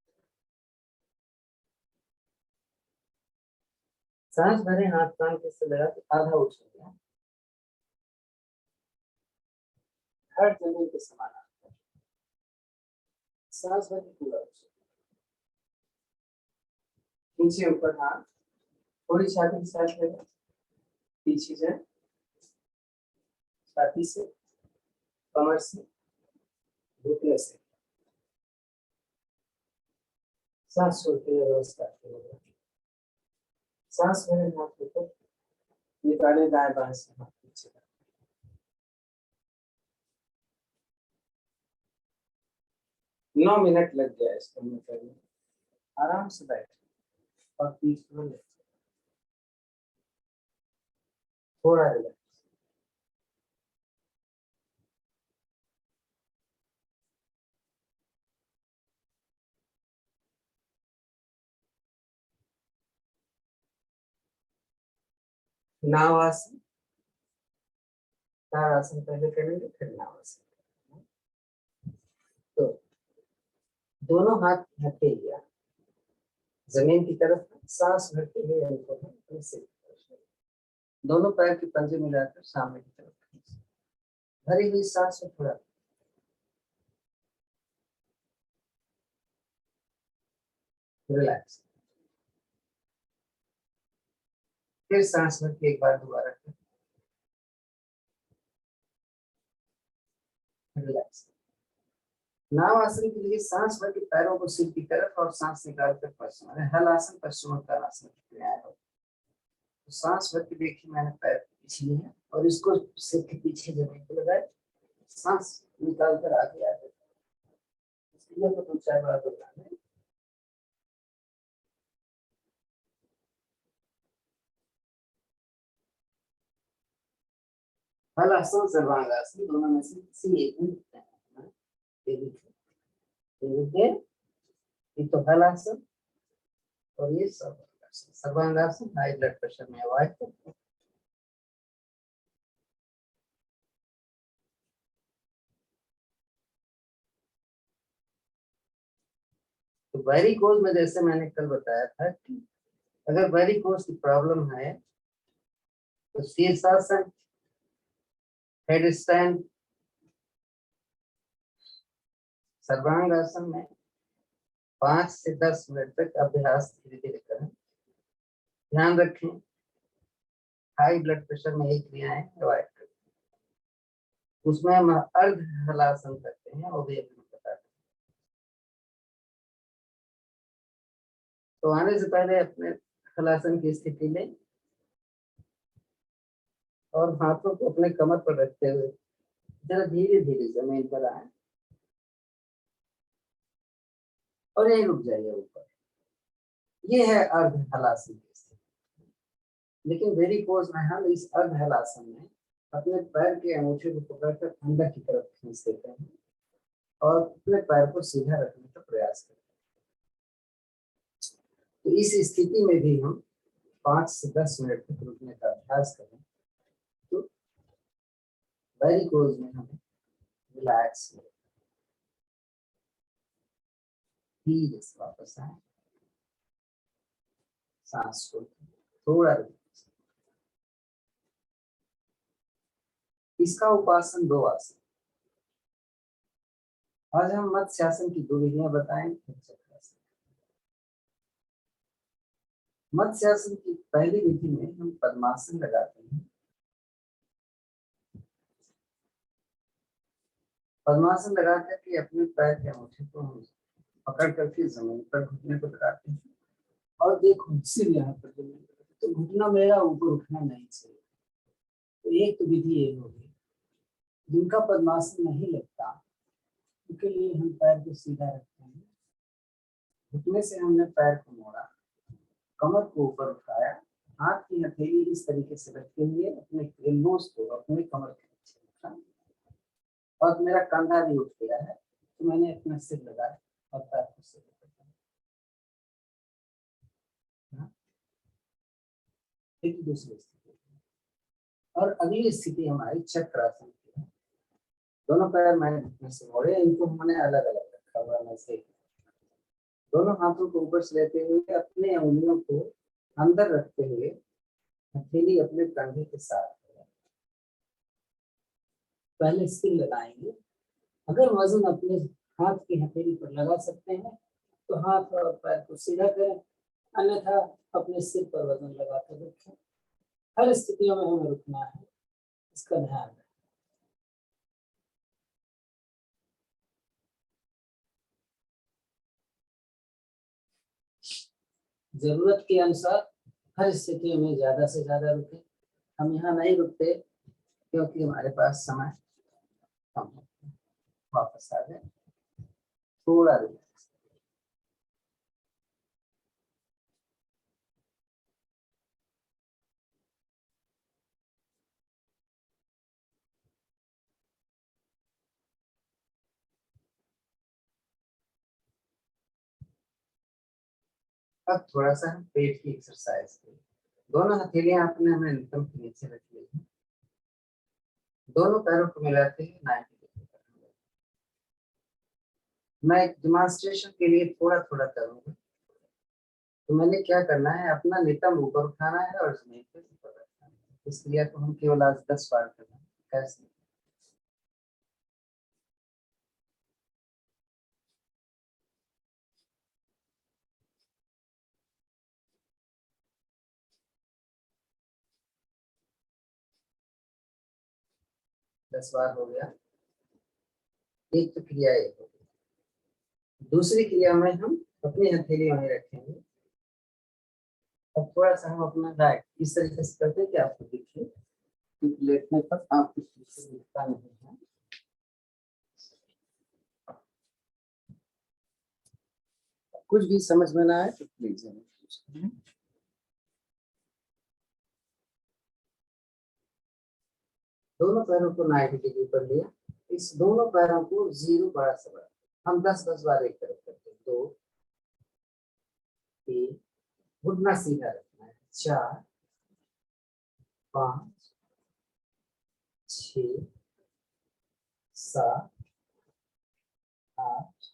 सांस भरे, हाथ कान के से लगा के आधा उठ गया, हर जमीन के समान आता है। सांस भर के पूरा उठ, नीचे ऊपर हाथ, थोड़ी छाती की सांस लेगा, पीछे जाए, छाती से, कमर से, घुटने से सांस छोड़ते हुए नमस्कार करेंगे। सांस भरे, हाथ ऊपर निकाले, दाएं बाएं से हाथ पीछे। 9 मिनट लग गया इसको करने। आराम से बैठे और पीठ को ले, थोड़ा रिलैक्स। नावासन, ताड़ासन पहले करेंगे, फिर नावासन। तो दोनों हाथ रखे लिया जमीन की तरफ, सांस भरते हुए इनको हम ऐसे, दोनों पैर के पंजे मिलाकर सामने की तरफ भरी हुई सांस में थोड़ा रिलैक्स। फिर सांस भर के एक बार दोबारा रिलैक्स। नाव आसन के लिए सांस भर के पैरों को सिर की तरफ और सांस निकाल कर पश्चिम, हल आसन पश्चिमोत्तानासन की क्रियाएं हो। तो सांस भर के देखिए, मैंने पैर पीछे लिया और इसको सिर के पीछे जमीन पे लगाए, सांस निकाल कर आगे आगे। इसके लिए तो 2-4 बार दोहराना है। हलासन सर्वांगासन दोनों में से किसी एक में दिखता है। ये देखिए ये तो हलासन और ये sarvangasana. Sarvangasana high blood pressure में अवॉइड करते हैं। तो वेरिकोज में जैसे मैंने कल बताया था कि अगर वेरिकोज की प्रॉब्लम है तो शीर्षासन, हेड स्टैंड, सर्वांगासन में 5 से 10 मिनट तक अभ्यास धीरे धीरे करें। ध्यान रखें हाई ब्लड प्रेशर में ये क्रियाएं अवॉइड करें। उसमें हम अर्ध हलासन करते हैं वो भी अभी बताते हैं। तो आने से पहले अपने हलासन की स्थिति लें और हाथों को अपने कमर पर रखते हुए जरा धीरे धीरे जमीन पर आए और यही रुक जाइए ऊपर। ये है अर्ध हलासन की स्थिति। लेकिन वेरिकोज में हम इस अर्ध हलासन में अपने पैर के अंगूठे को पकड़कर अंदर की तरफ खींच देते हैं और अपने पैर को सीधा रखने का प्रयास करते हैं। तो इस स्थिति में भी हम 5 से 10 मिनट तक रुकने का अभ्यास करें तो वेरिकोज में हमें रिलैक्स हो, धीरे से वापस आए, सांस को थोड़ा रिलैक्स। इसका उपासन 2 आसन। आज हम मत्स्यासन की 2 विधियां बताएंगे। मत्स्यासन की पहली विधि में हम पद्मासन लगाते हैं। पद्मासन लगा करके अपने पैर के अंगूठे को हम पकड़ करके जमीन पर घुटने को लगाते हैं और देखो सिर यहाँ पर जमीन पर, तो घुटना मेरा ऊपर उठना नहीं चाहिए। तो एक तो विधि ये होगी। जिनका पद्मासन नहीं लगता उनके लिए हम पैर को सीधा रखते हैं, घुटने से हमने पैर को मोड़ा, कमर को ऊपर उठाया, हाथ की हथेली इस तरीके से रखते हुए अपने एल्बोस को अपने कमर के नीचे रखा और मेरा कंधा भी उठ गया है तो मैंने अपना सिर लगाया और पैर को सिर लगाया। एक दूसरी स्थिति और अगली स्थिति हमारी चक्रासन की है। दोनों पैर मैंने घुटने से मोड़े, इनको हमने अलग अलग रखा हुआ है। से दोनों हाथों को ऊपर से लेते हुए अपने उंगलियों को अंदर रखते हुए हथेली अपने कंधे के साथ पहले सिर लगाएंगे। अगर वजन अपने हाथ की हथेली पर लगा सकते हैं तो हाथ और पैर को सीधा करें, अन्यथा अपने सिर पर वजन लगाकर रखें। हर स्थितियों में हमें रुकना है, इसका ध्यान रखें। जरूरत के अनुसार हर स्थितियों में ज्यादा से ज्यादा रुके। हम यहाँ नहीं रुकते क्योंकि हमारे पास समय कम है। वापस आ जाए, थोड़ा रिलैक्स। अब थोड़ा सा हम पेट की एक्सरसाइज करें। दोनों हथेलियां अपने हमें नितंब के नीचे रख लीजिए, दोनों पैरों को मिलाते हैं 90 डिग्री पर। मैं एक डेमोंस्ट्रेशन के लिए थोड़ा थोड़ा करूंगा। तो मैंने क्या करना है, अपना नितंब ऊपर उठाना है और जमीन पे ऊपर रखना है। इस क्रिया को हम केवल आज 10 बार करना है। कैसे? दस बार हो गया। एक तो क्रिया एक हो गई। दूसरी क्रिया में हम अपनी हथेली वहीं रखेंगे। अब थोड़ा सा हम अपना राइट इस तरीके से करते हैं कि आपको देखिए लेटने पर आपको दिखता नहीं है। कुछ भी समझ में ना आए तो प्लीज दोनों पैरों को 90 डिग्री पर लिया, इस दोनों पैरों को 0 बड़ा से बड़ा हम 10-10 बार एक तरफ करते हैं। 2 3, घुटना सीधा रखना है, 4 5 6 7 8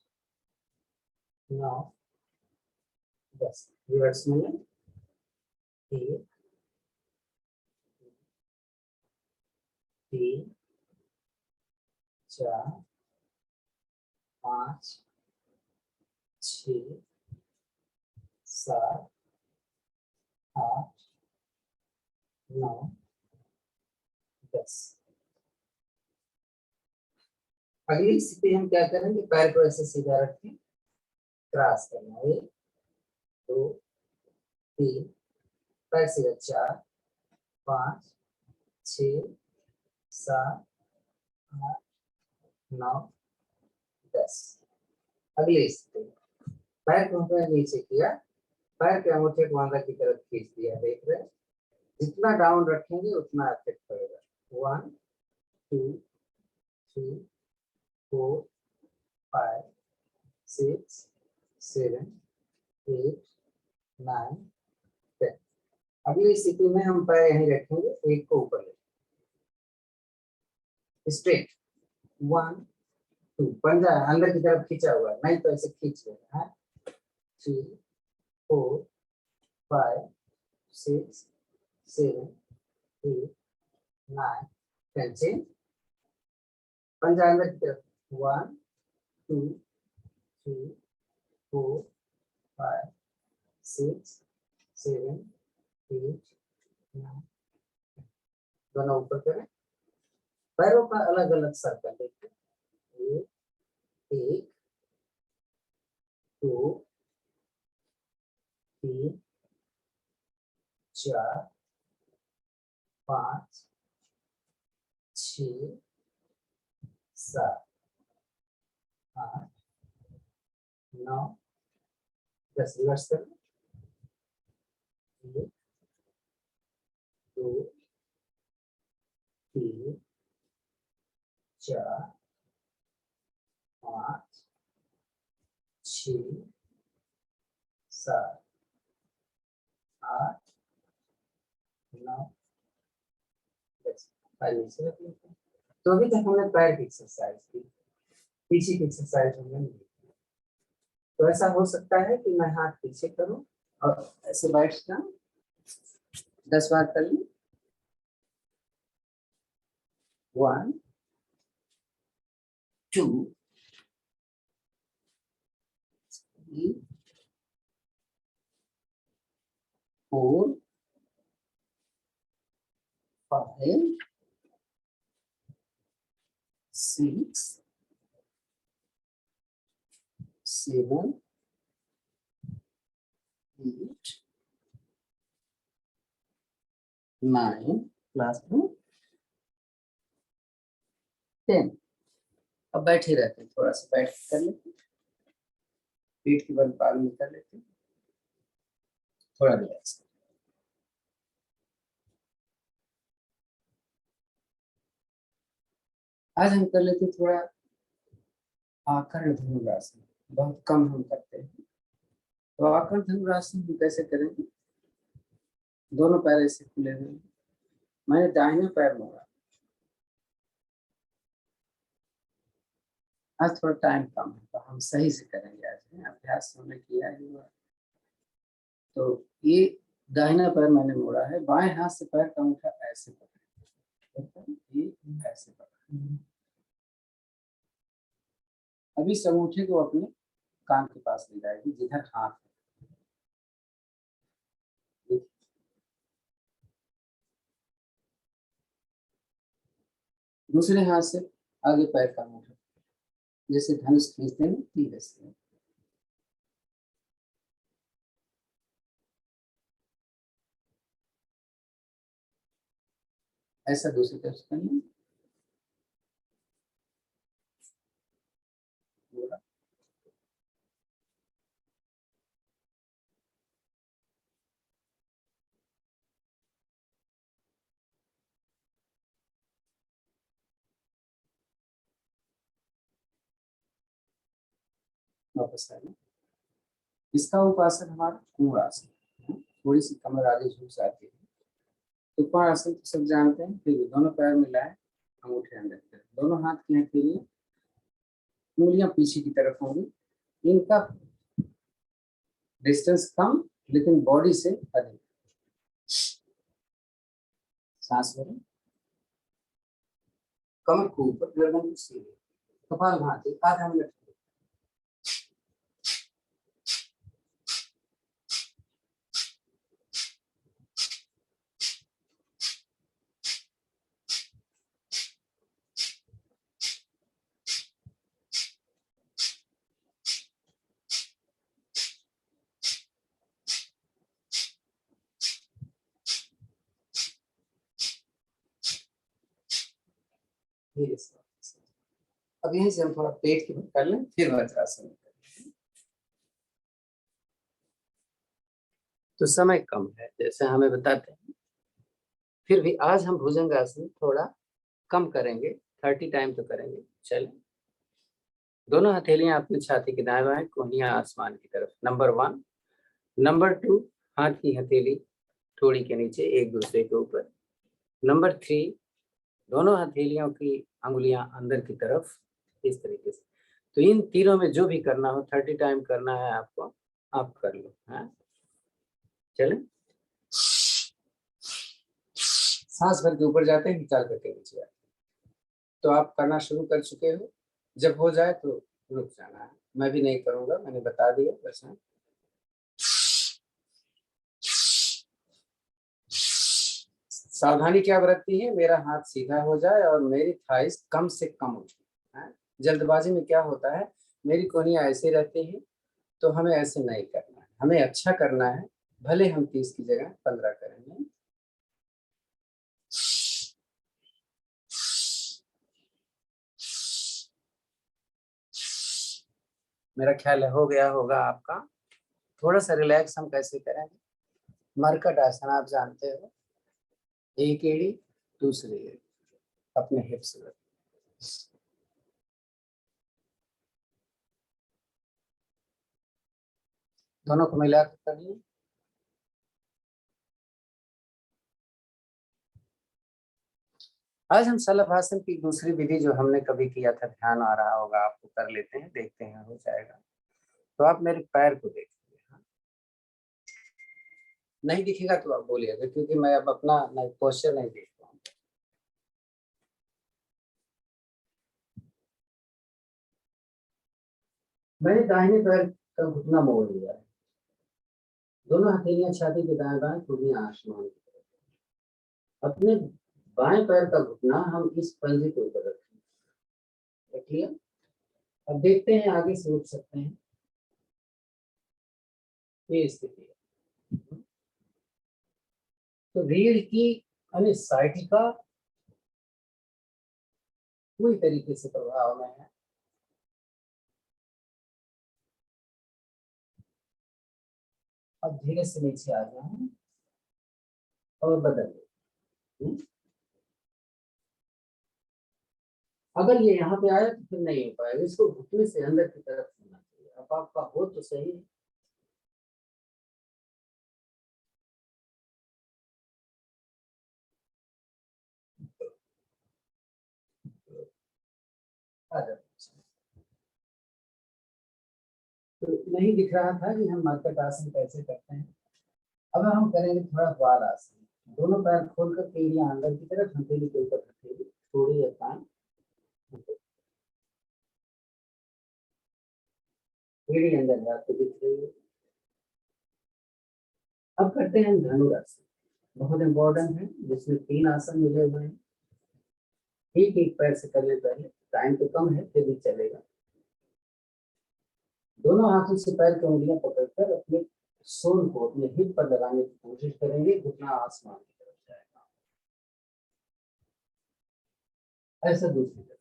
9 10। रिवर्स में 1 3 4 5 6 7 8 9 10। अगली स्थिति हम क्या करेंगे, पैर को ऐसे सीधा रख के क्रॉस करना है, 1 2 3, पैर सीधा, 4 5 6 7 8 9 10। अगली स्थिति, पैर को हमने नीचे किया, पैर के अंगूठे को अंदर की तरफ खींच दिया, देख रहे हैं, जितना डाउन रखेंगे उतना इफेक्ट पड़ेगा। 1 2 3 4 5 6 7 8 9 10। अगली स्थिति में हम पैर यहीं रखेंगे, एक को ऊपर ले स्ट्रेट, 1 2, पंजा अंदर की तरफ खींचा हुआ है, नहीं तो ऐसे खींच लेना है, 3 4 5 6 7 8 9 10। चेंज, पंजा अंदर की तरफ, 1 2 3 4 5 6 7 8 9। दोनों ऊपर करें, पैरों का अलग अलग सर्कल देखिए, 1 2 3 4 5 6 7 8 9 10। रिवर्स करें, 1 2 3 4 5 6 7 8 9 10। पैर नीचे रख लेते हैं। तो अभी तक हमने पैर की एक्सरसाइज की, पीछे की एक्सरसाइज हमने नहीं की। तो ऐसा हो सकता है कि मैं हाथ पीछे करूं और ऐसे बैठ जाऊं, 10 बार कर लूं, 1 2 3 4 5 6 7 8 9 क्लास में 10। अब बैठे रहते हैं, थोड़ा सा बैठ कर लेते हैं, पीठ की बल पाल में कर लेते हैं, थोड़ा रिलैक्स। आज हम कर लेते थोड़ा आकर्ण धनुरासन, बहुत कम हम करते हैं। तो आकर्ण धनुरासन हम कैसे करेंगे, दोनों पैर ऐसे खुले हुए, मैंने दाहिने पैर मोड़ा, आज थोड़ा टाइम कम है तो हम सही से करेंगे, आज अभ्यास हमने किया ही हुआ। तो ये दाहिना पैर मैंने मोड़ा है, बाएं हाथ से पैर का अंगूठा ऐसे पकड़े, ये ऐसे पकड़े, अभी इस अंगूठे को अपने कान के पास ले जाएगी जिधर हाथ है, दूसरे हाथ से आगे पैर का अंगूठा, जैसे धनुष खींचते हैं धीरे से, ऐसा दूसरी तरफ करना, वापस आना। इसका उपासन हमारा कूढ़ आसन, थोड़ी सी कमर आगे झुक जाती है। तो कूढ़ आसन तो सब जानते हैं। फिर दोनों पैर मिलाए, अंगूठे अंदर की तरफ, दोनों हाथ की हथेलियां, उंगलियां पीछे की तरफ होंगी। इनका डिस्टेंस कम लेकिन बॉडी से अधिक। सांस भरें, कमर को ऊपर, गर्दन को सीधे, कपाल भाती, आधा मिनट। अब यहीं से हम थोड़ा पेट की कर लें, फिर वज्रासन करें। तो समय कम है जैसे हमें बताते हैं, फिर भी आज हम भुजंगासन थोड़ा कम करेंगे, 30 टाइम तो करेंगे। चलें, दोनों हथेलियां अपनी छाती के दाएं बाएं, कोहनियां आसमान की तरफ, नंबर 1। नंबर 2, हाथ की हथेली थोड़ी के नीचे एक दूसरे के ऊपर। नंबर 3, दोनों हथेलियों की अंगुलियां अंदर की तरफ, इस तरीके से। तो इन तीनों में जो भी करना हो 30 टाइम करना है आपको, आप कर लो। हाँ, चलें। सांस भर के ऊपर जाते हैं, निकाल करके नीचे आते हैं। तो आप करना शुरू कर चुके हो, जब हो जाए तो रुक जाना है। मैं भी नहीं करूंगा, मैंने बता दिया बस। सावधानी क्या बरतती है, मेरा हाथ सीधा हो जाए और मेरी थाइस कम से कम उठे। जल्दबाजी में क्या होता है, मेरी कोहनियां ऐसे रहती हैं, तो हमें ऐसे नहीं करना है, हमें अच्छा करना है। भले हम 30 की जगह 15 करेंगे। मेरा ख्याल है हो गया होगा आपका। थोड़ा सा रिलैक्स हम कैसे करेंगे, मरकट आसन आप जानते हो, एक एड़ी दूसरी एड़ी अपने हिप्स में, दोनों को मिलाकर करिए। आज हम शलभासन की दूसरी विधि जो हमने कभी किया था, ध्यान आ रहा होगा आपको, कर लेते हैं, देखते हैं हो जाएगा। तो आप मेरे पैर को देखिए, नहीं दिखेगा तो आप बोलिएगा, क्योंकि मैं अब अपना पोस्चर नहीं देख रहा हूँ। मैंने दाहिने पैर का घुटना मोड़ लिया है, दोनों हथेलियां छाती के दाएं बाएं, खुदियां आसमान की तरफ। अपने बाएं पैर का घुटना हम इस पंजे के ऊपर रखेंगे, रख लिया। अब देखते हैं आगे से उठ सकते हैं, ये स्थिति है। तो रीढ़ की यानी साइटिका पूरी तरीके से प्रभाव में है। अब धीरे से नीचे आ जाए और बदल दे। अगर ये यहाँ पे आया तो फिर नहीं हो पाएगा, इसको घुटने से अंदर की तरफ होना चाहिए। अब आपका हो तो सही है। तो नहीं दिख रहा था कि हम मरकट आसन कैसे करते हैं। अब हम करेंगे थोड़ा बाल आसन, दोनों पैर खोलकर एड़ियां अंदर की तरफ, हथेली के ऊपर हथेली, थोड़ी या कान, एड़ी अंदर जाके दिख रही है। अब करते हैं धनुरासन, बहुत इंपॉर्टेंट है, जिसमें 3 आसन मिले हुए हैं। एक एक पैर से करने पहले, टाइम तो कम है फिर भी चलेगा। दोनों हाथों से पैर की उंगलियां पकड़कर अपने सोल को अपने हिप पर लगाने की कोशिश करेंगे, घुटना आसमान की तरफ जाएगा। ऐसा दूसरी तरफ।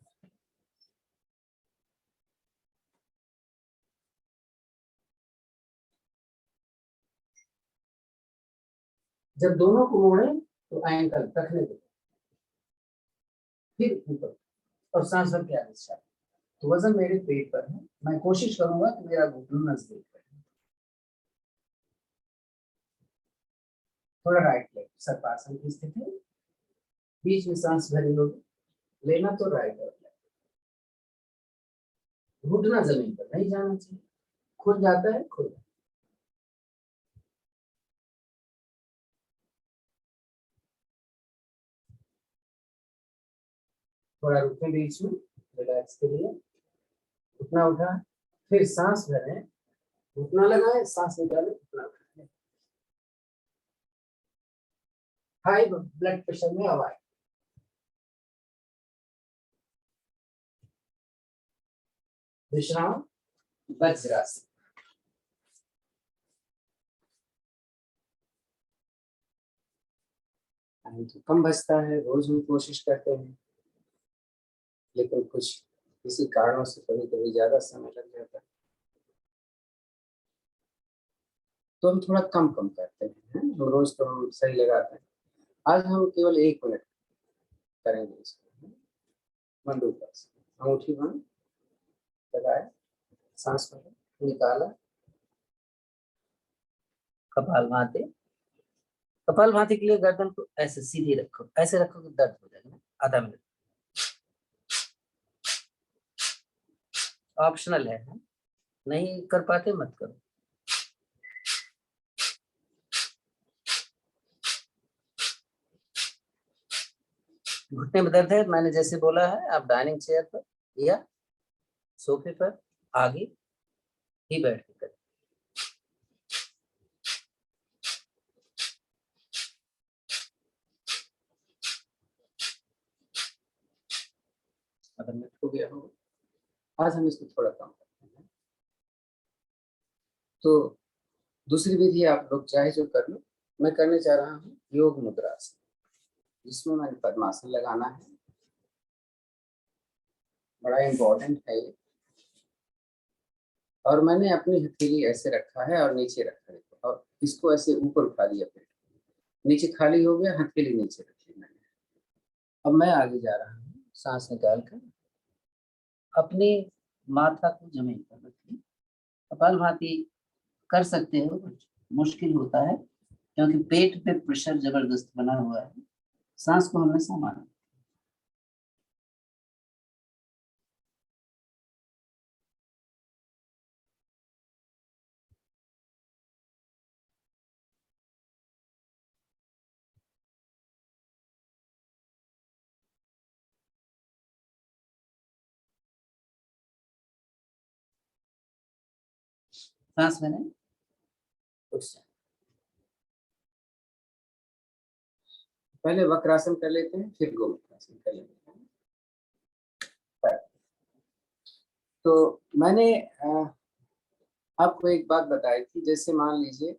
जब दोनों को मोड़े तो एंकल रखने दो, फिर ऊपर और सांस भर के आगे चले। तो वजन मेरे पेट पर है, मैं कोशिश करूंगा कि मेरा घुटना नजदीक रहे। थोड़ा राइट लेग सर्पासन की स्थिति, बीच में सांस भरी होगी, लेना तो राइट और लेफ्ट, घुटना जमीन पर नहीं जाना चाहिए, खुल जाता है खुल। थोड़ा रुकें बीच में रिलैक्स के लिए, घुटना उठा, फिर सांस भरें, घुटना लगाए, सांस निकाले, घुटना उठाए। हाई ब्लड प्रेशर में हवा, विश्राम वज्रासन। तो कम बचता है, रोज हम कोशिश करते हैं, लेकिन कुछ किसी कारणों से कभी कभी ज्यादा समय लग जाता है, तो हम थोड़ा कम कम करते हैं। रोज तो हम सही लगाते हैं, आज हम केवल 1 मिनट करेंगे इसको। मंडूकासन, अंगूठी बंद, लगाए, सांस भरे, निकाला, कपालभाति। कपालभाति के लिए गर्दन को ऐसे सीधी रखो, ऐसे रखो तो दर्द हो जाएगा। आधा मिनट ऑप्शनल है, नहीं कर पाते मत करो। घुटने में दर्द है, मैंने जैसे बोला है, आप डाइनिंग चेयर पर या सोफे पर आगे ही बैठ के करें। अगर मिनट हो गया हो, आज हम इसको थोड़ा कम करते हैं। तो दूसरी विधि आप लोग चाहे जो कर लो, मैं करने जा रहा हूँ योग मुद्रासन, जिसमें मैंने पद्मासन लगाना है। बड़ा इम्पोर्टेंट है ये, और मैंने अपनी हथेली ऐसे रखा है और नीचे रखा है, और इसको ऐसे ऊपर उठा दिया, पेट नीचे खाली हो गया, हथेली नीचे रखी मैंने। अब मैं आगे जा रहा हूँ, सांस निकाल कर अपने माथा को जमीन पर रखिए। कपालभाति कर सकते हो, मुश्किल होता है क्योंकि पेट पे प्रेशर जबरदस्त बना हुआ है। सांस को हमेशा माना। सांस मैंने उठ जाए। पहले वक्रासन कर लेते हैं, फिर गोमुखासन कर लेते हैं। तो मैंने आपको एक बात बताई थी, जैसे मान लीजिए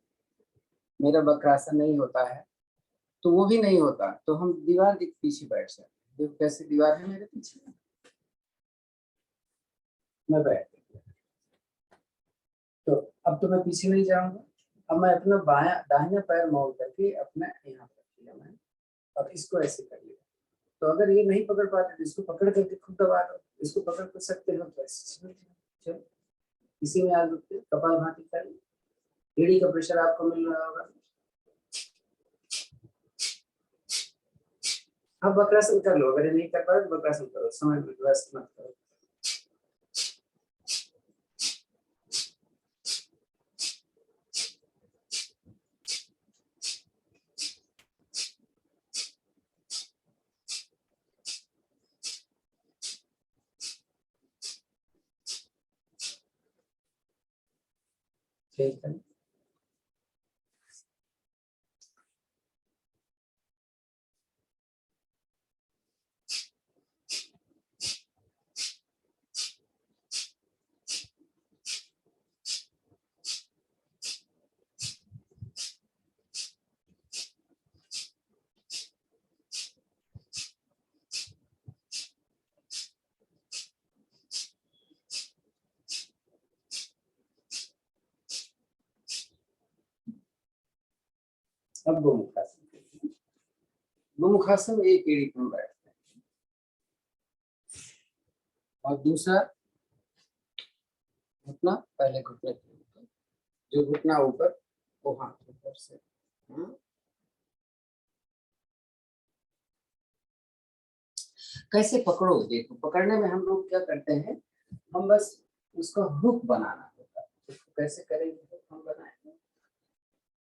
मेरा वक्रासन नहीं होता है, तो वो भी नहीं होता, तो हम दीवार के पीछे बैठ सकते हैं। देखो कैसे दीवार है मेरे पीछे, मैं बैठ गया। तो अब तो मैं पीछे नहीं जाऊंगा, अब मैं अपना बायां दाहिना पैर मोड़ करके अपना यहाँ रख लिया मैं, और इसको ऐसे कर लिया। तो अगर ये नहीं पकड़ पाते तो इसको पकड़ करके खुद दबा दो, इसको पकड़ कर सकते हो तो ऐसे चलो। इसी में आज कपालभाति करें। एड़ी का प्रेशर आपको मिल रहा होगा। अब वक्रासन कर लो, अगर ये नहीं कर पाए तो वक्रासन करो, समय वेस्ट मत करो। ठीक है, अब गोमुखासन। गोमुखासन में एक एड़ी पर बैठते हैं, और दूसरा घुटना पहले घुटने के ऊपर, जो घुटना ऊपर वो हाथ ऊपर से। कैसे पकड़ो, देखो पकड़ने में हम लोग क्या करते हैं, हम बस उसका हुक बनाना होता है। उसको कैसे करेंगे, हुक हम बनाएंगे,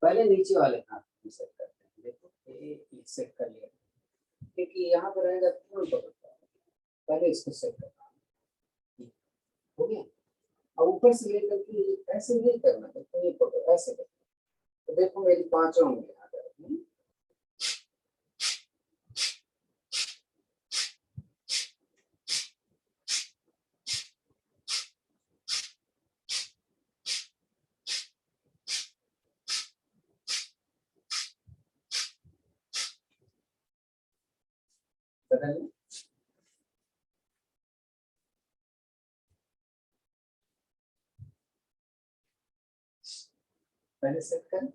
पहले नीचे वाले हाथ में सेट करते हैं। देखो ये सेट कर लिया, क्योंकि यहाँ पर रहेगा कौन पकड़ता है, पहले इसको सेट करना हो गया। और ऊपर से लेकर के ऐसे नहीं करना, देखो ये पकड़ो ऐसे करना। तो देखो मेरी 5 उंगलियां आ जाएगी। बदल पहले सेट कर।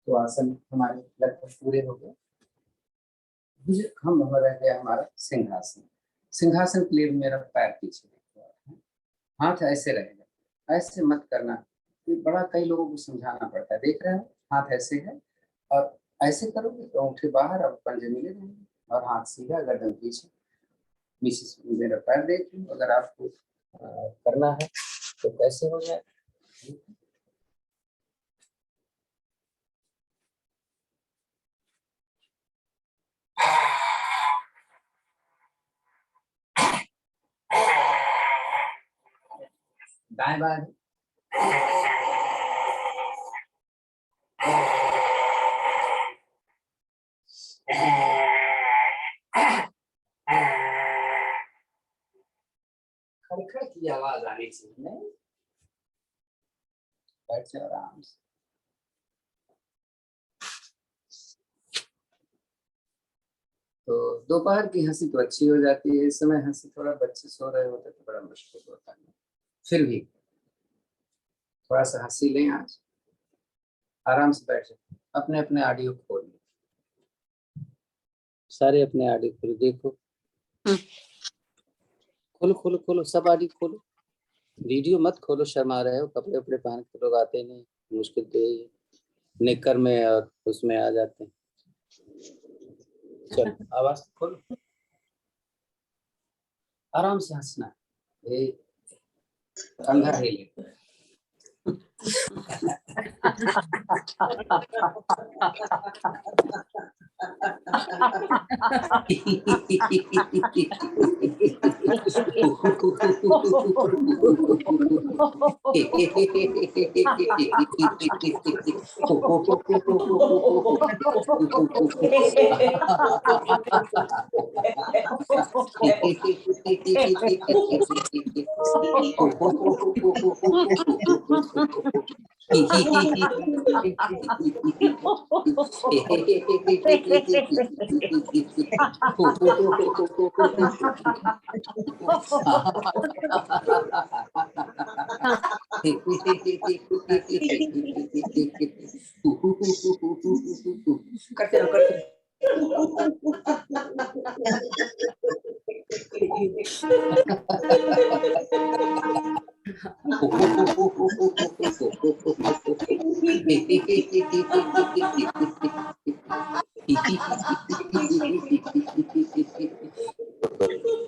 तो आसन हमारे लगभग पूरे हो गए। हम रह गया हमारा सिंहासन। सिंहासन के लिए मेरा पैर पीछे है, हाथ ऐसे रहेगा, ऐसे मत करना। ये बड़ा कई लोगों को समझाना पड़ता है, देख रहे हो हाथ ऐसे है, और ऐसे करोगे तो अंगूठे बाहर और पंजे मिले रहेंगे, और हाथ सीधा गर्दन पीछे। मिसेस मेरा पैर देख लो, अगर आपको करना है तो कैसे हो जाए। दाएं बाएं खड़खड़ की आवाज आनी चाहिए। बैठ जाओ आराम से। तो दोपहर की हंसी तो अच्छी हो जाती है, इस समय हंसी थोड़ा बच्चे सो रहे होते तो बड़ा मुश्किल होता है, फिर भी थोड़ा सा हंसी लें आज। आराम से बैठ जाओ, अपने अपने ऑडियो खोल लो, सारे अपने ऑडियो खोलो, देखो खोलो खोलो खोलो, सब ऑडियो खोलो। वीडियो मत खोलो, शर्मा रहे हो, कपड़े उपड़े पहन के लोग आते नहीं, मुश्किल तो यही है, निक्कर में और उसमें आ जाते हैं। चलो आवाज खोलो, आराम से हंसना, ये कंधा हिले। करते रहो, करते रहो।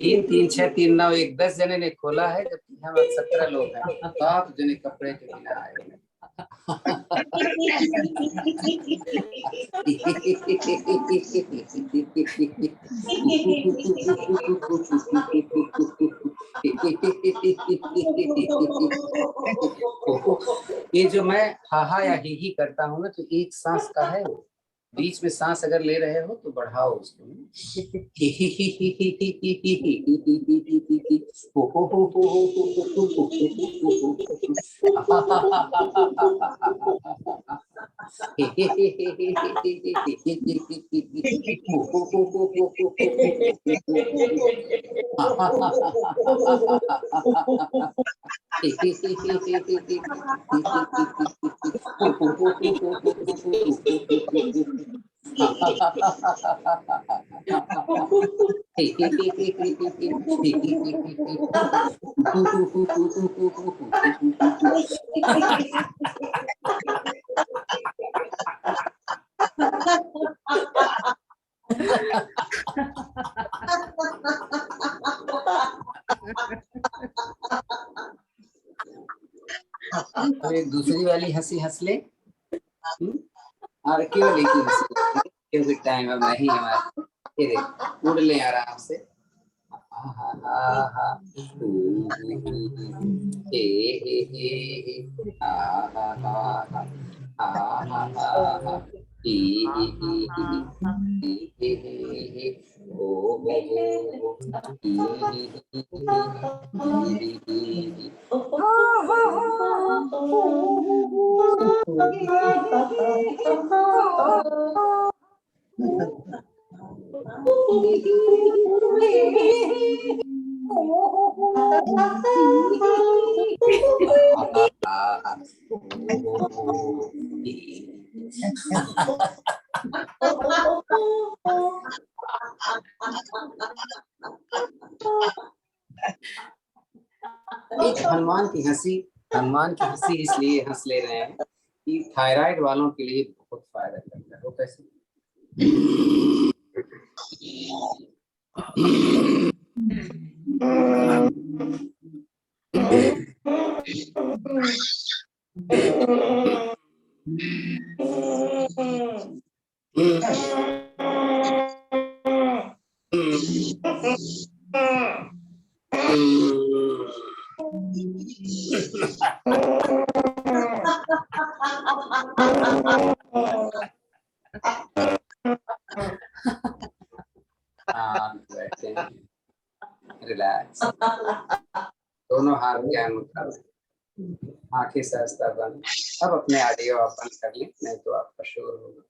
तीन तीन 6 3 9 1 10 जने ने खोला है, जबकि हम 17 लोग हैं, 7 जने कपड़े के बिना आए हैं। ये जो मैं हा हा या ही करता हूँ ना, तो एक सांस का है वो, बीच में सांस अगर ले रहे हो तो बढ़ाओ उसको। अब एक दूसरी वाली हंसी हंस ले। और केवल एक ही हंसी, क्योंकि टाइम अब नहीं हमारा। ये देख, उड़ ले आराम से। एक हनुमान की हंसी इसलिए हंस ले रहे हैं कि थायराइड वालों के लिए बहुत फायदा करता है। वो कैसे? बैठते हैं, रिलैक्स, दोनों हाथ ज्ञान मुद्रा में, आंखें सहजता बंद। अब अपने ऑडियो आप बंद कर लें, नहीं तो आपका शोर होगा।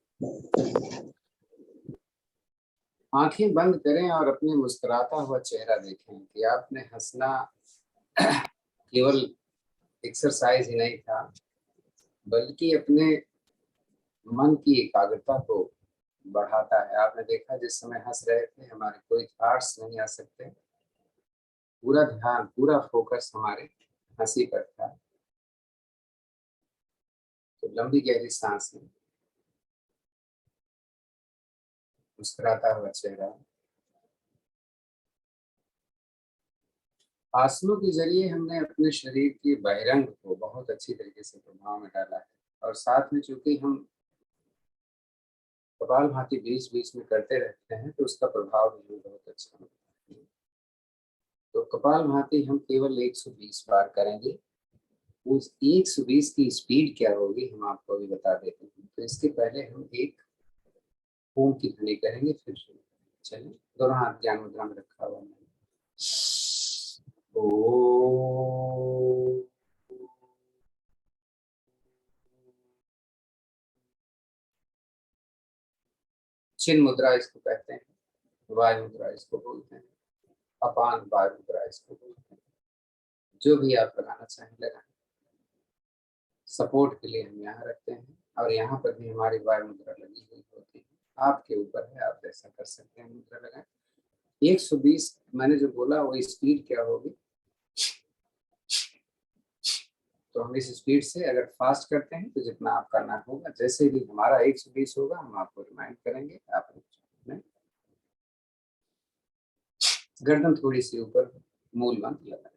आंखें बंद करें और अपने मुस्कुराता हुआ चेहरा देखें कि आपने हंसना केवल एक्सरसाइज ही नहीं था, बल्कि अपने मन की एकाग्रता को बढ़ाता है। आपने देखा जिस समय हंस रहे थे हमारे कोई थॉट्स नहीं आ सकते, पूरा ध्यान पूरा फोकस हमारे हंसी पर था। तो लंबी गहरी सांस लें, मुस्कुराता हुआ चेहरा। आसनों के जरिए हमने अपने शरीर के बहिरंग को बहुत अच्छी तरीके से प्रभाव में डाला है, और साथ में चूंकि हम कपालभाति बीच बीच में करते रहते हैं तो उसका प्रभाव भी बहुत अच्छा होता है। तो कपालभाति हम केवल 120 बार करेंगे। उस 120 की स्पीड क्या होगी हम आपको अभी बता देते हैं। तो इसके पहले हम एक ओम की ध्वनि करेंगे, फिर चलिए। दोनों हाथ ज्ञान मुद्रा में रखा हुआ है। ओ चिन्ह मुद्रा इसको कहते हैं, वायु मुद्रा इसको बोलते हैं, अपान वायु मुद्रा इसको बोलते हैं। जो भी आप लगाना चाहें लगाएं। सपोर्ट के लिए हम यहाँ रखते हैं, और यहाँ पर भी हमारी वायु मुद्रा लगी हुई होती है। आपके ऊपर है, आप ऐसा कर सकते हैं, मुद्रा लगाएं। 120 मैंने जो बोला वो स्पीड क्या होगी, तो हम इस स्पीड से अगर फास्ट करते हैं तो जितना आप करना होगा, जैसे भी हमारा 120 होगा हम आपको रिमाइंड करेंगे। आप गर्दन थोड़ी सी ऊपर, मूल मंत्र लगाएं।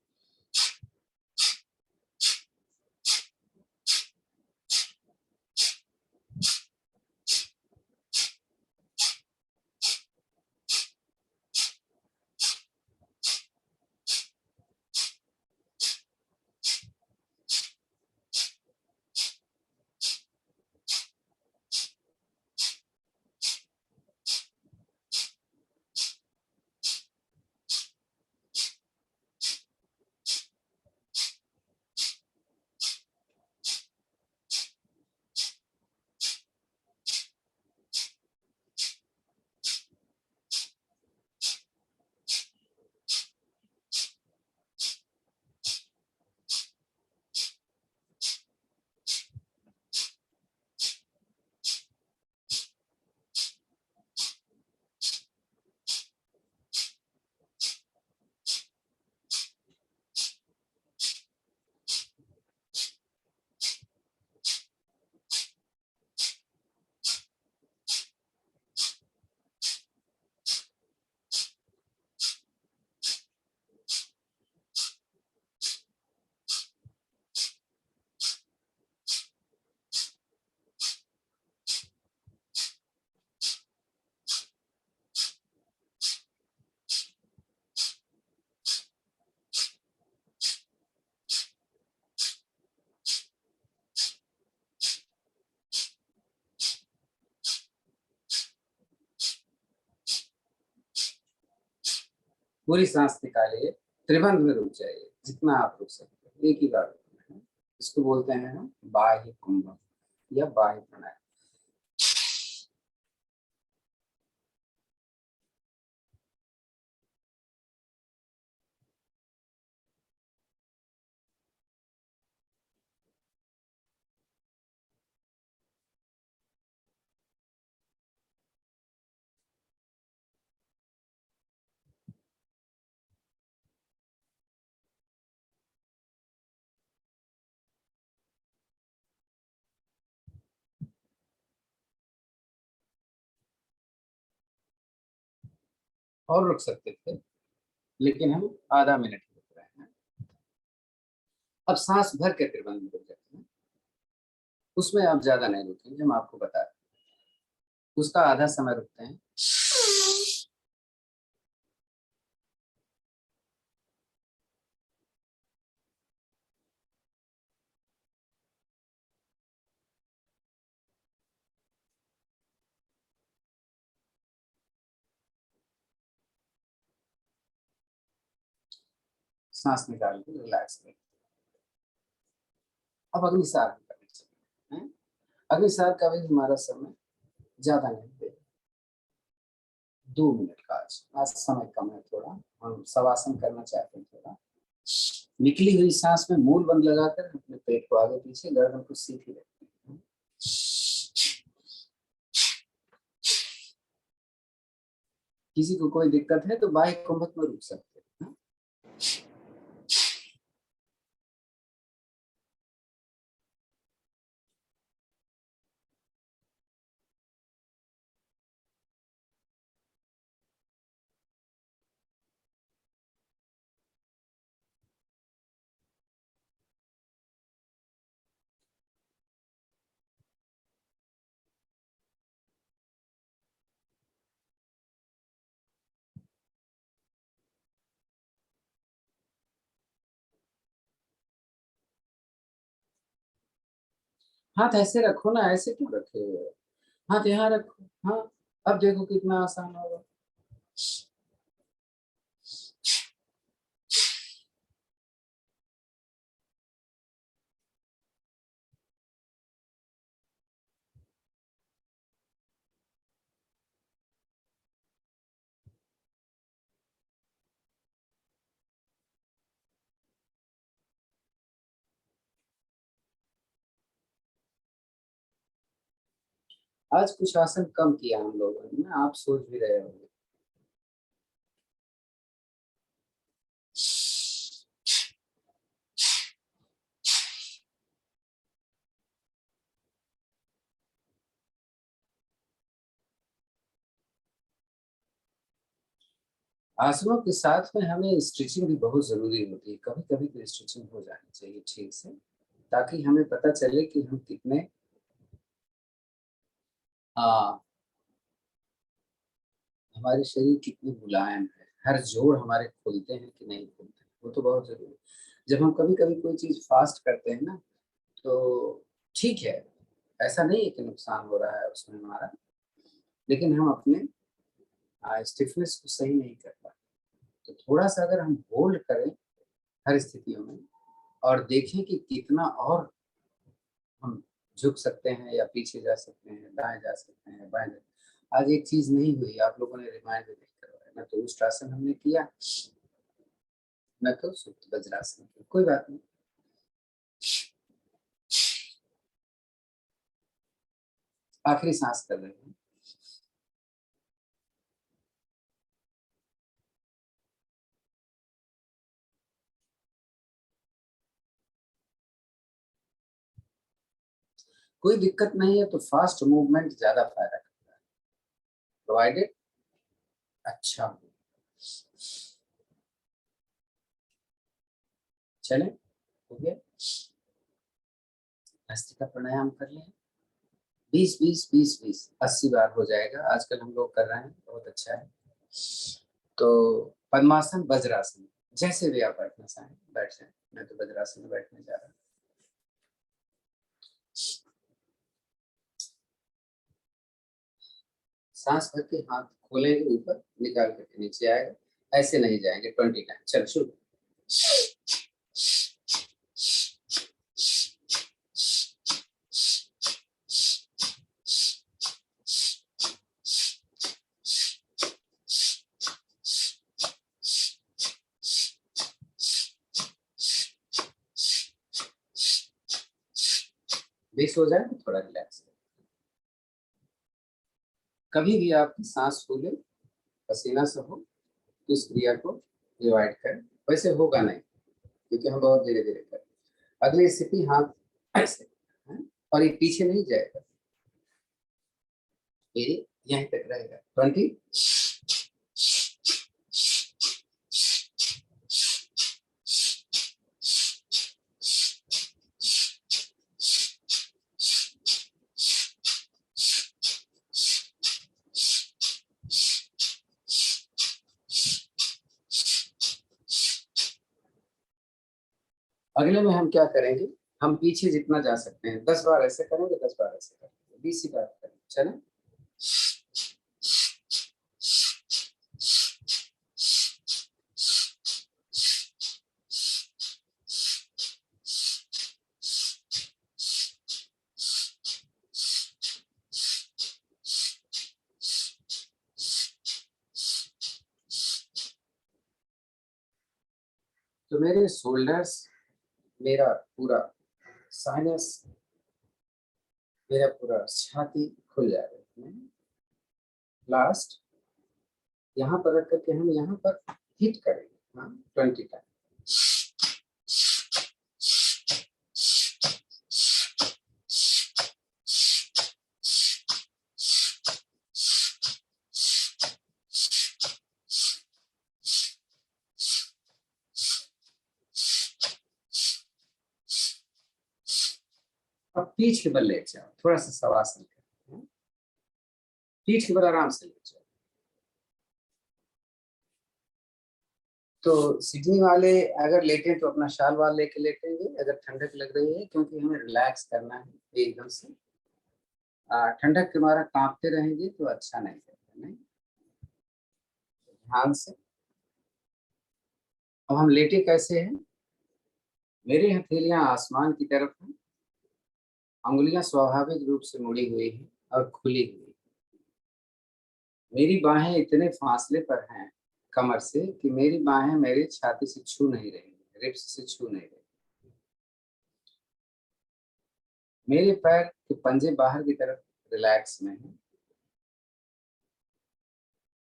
पूरी सांस निकालिए, त्रिबंध में रुक जाइए जितना आप रुक सकते हैं, एक ही बार रुकना है। इसको बोलते हैं हम बाह्य कुंभक या बाह्य प्राणायाम। और रुक सकते थे, लेकिन हम आधा मिनट रुक रहे हैं। अब सांस भर के त्रिबंध में रुक जाते हैं, उसमें आप ज्यादा नहीं रुकेंगे, हम आपको बता रहे हैं। उसका आधा समय रुकते हैं। सांस निकाल के रिलैक्स करें। अब अग्निसार हम करने चलते हैं। अग्निसार का भी हमारा समय ज्यादा नहीं दे, 2 मिनट का। आज समय कम है थोड़ा, हम शवासन करना चाहते हैं थोड़ा। निकली हुई सांस में मूल बंद लगाकर अपने पेट को आगे पीछे, गर्दन को सीधी रखते हैं। किसी को कोई दिक्कत है तो बाह्य कुंभक में रुक सकते हैं। हाथ ऐसे रखो ना, ऐसे क्यों रखे हुए हो? हाथ यहाँ रखो। हाँ, अब देखो कितना आसान होगा। आज कुछ आसन कम किया हम लोगों ने, आप सोच भी रहे होंगे। आसनों के साथ में हमें स्ट्रेचिंग भी बहुत जरूरी होती है। कभी कभी तो स्ट्रेचिंग हो जानी चाहिए ठीक से, ताकि हमें पता चले कि हम कितने हमारे शरीर कितने मुलायम है, हर जोड़ हमारे खुलते हैं कि नहीं खुलते, वो तो बहुत जरूरी है। जब हम कभी कभी कोई चीज फास्ट करते हैं ना, तो ठीक है, ऐसा नहीं है कि नुकसान हो रहा है उसमें हमारा, लेकिन हम अपने स्टिफनेस को सही नहीं कर पाते। तो थोड़ा सा अगर हम होल्ड करें हर स्थितियों में, और देखें कि कितना और हम झुक सकते हैं या पीछे जा सकते हैं, दाएं जा सकते हैं, बाएं जा। आज एक चीज नहीं हुई, आप लोगों ने रिमाइंड भी नहीं करवाया ना, तो उष्ट्रासन हमने किया, न तो सुप्त वज्रासन किया। कोई बात नहीं, आखिरी सांस कर रहे हैं। कोई दिक्कत नहीं है तो फास्ट मूवमेंट ज्यादा फायदा करता है, प्रोवाइडेड अच्छा हो। चले, हो गया। भस्त्रिका प्राणायाम कर लें, 20 20 20 20 80 बार हो जाएगा। आजकल हम लोग कर रहे हैं, बहुत अच्छा है। तो पद्मासन, वज्रासन, जैसे भी आप बैठना चाहें बैठ जाए। मैं तो वज्रासन में बैठने जा रहा हूँ। सांस भर के हाथ खोलेंगे ऊपर, निकाल करके नीचे आएगा। ऐसे नहीं जाएंगे 20 टाइम। चल शुरू। बेस हो जाए तो थोड़ा रिलैक्स। कभी भी आपकी सांस फूले, पसीना से हो, तो इस क्रिया को डिवाइड करें। वैसे होगा नहीं क्योंकि हम बहुत धीरे धीरे करें। अगली स्थिति हाथ ऐसे है? और ये पीछे नहीं जाएगा, ये यहीं तक रहेगा। 20। अगले में हम क्या करेंगे, हम पीछे जितना जा सकते हैं 10 बार ऐसे करेंगे, 10 बार ऐसे करेंगे, 20 ही बार करेंगे। चले। तो मेरे शोल्डर्स, मेरा पूरा साइनस, मेरा पूरा छाती खुल जाएगा। लास्ट यहाँ पर रख करके हम यहाँ पर हिट करेंगे। हाँ 20 टाइम। अब पीठ के बल ले जाओ, थोड़ा सा शवासन करें। पीठ के बल आराम से ले जाओ। तो सिडनी वाले अगर लेटे तो अपना शाल वाल लेके लेटेंगे अगर ठंडक लग रही है, क्योंकि हमें रिलैक्स करना है एकदम से। ठंडक के मारा कांपते रहेंगे तो अच्छा नहीं रहेगा। नहीं, ध्यान से। अब हम लेटे कैसे हैं, मेरी हथेलियां आसमान की तरफ हैं, अंगुलियां स्वाभाविक रूप से मुड़ी हुई हैं और खुली हुई। मेरी बाहें इतने फासले पर हैं कमर से कि मेरी बाहें मेरी छाती से छू नहीं रही, रिब्स से छू नहीं रही। मेरे पैर के पंजे बाहर की तरफ रिलैक्स में हैं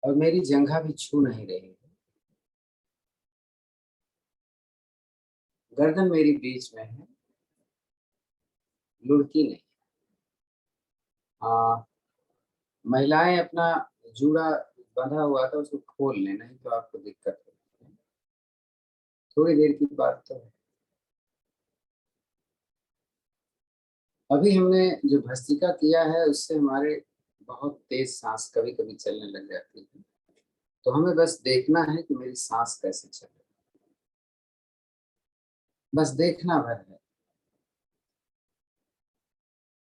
और मेरी जंघा भी छू नहीं रही है। गर्दन मेरी बीच में है, लुढ़की नहीं। महिलाएं अपना जूड़ा बंधा हुआ था उसको खोल लें, नहीं तो आपको दिक्कत होगी। थोड़ी देर की बात तो है। अभी हमने जो भस्त्रिका किया है उससे हमारे बहुत तेज सांस कभी कभी चलने लग जाती है, तो हमें बस देखना है कि मेरी सांस कैसे चल रही है, बस देखना भर है।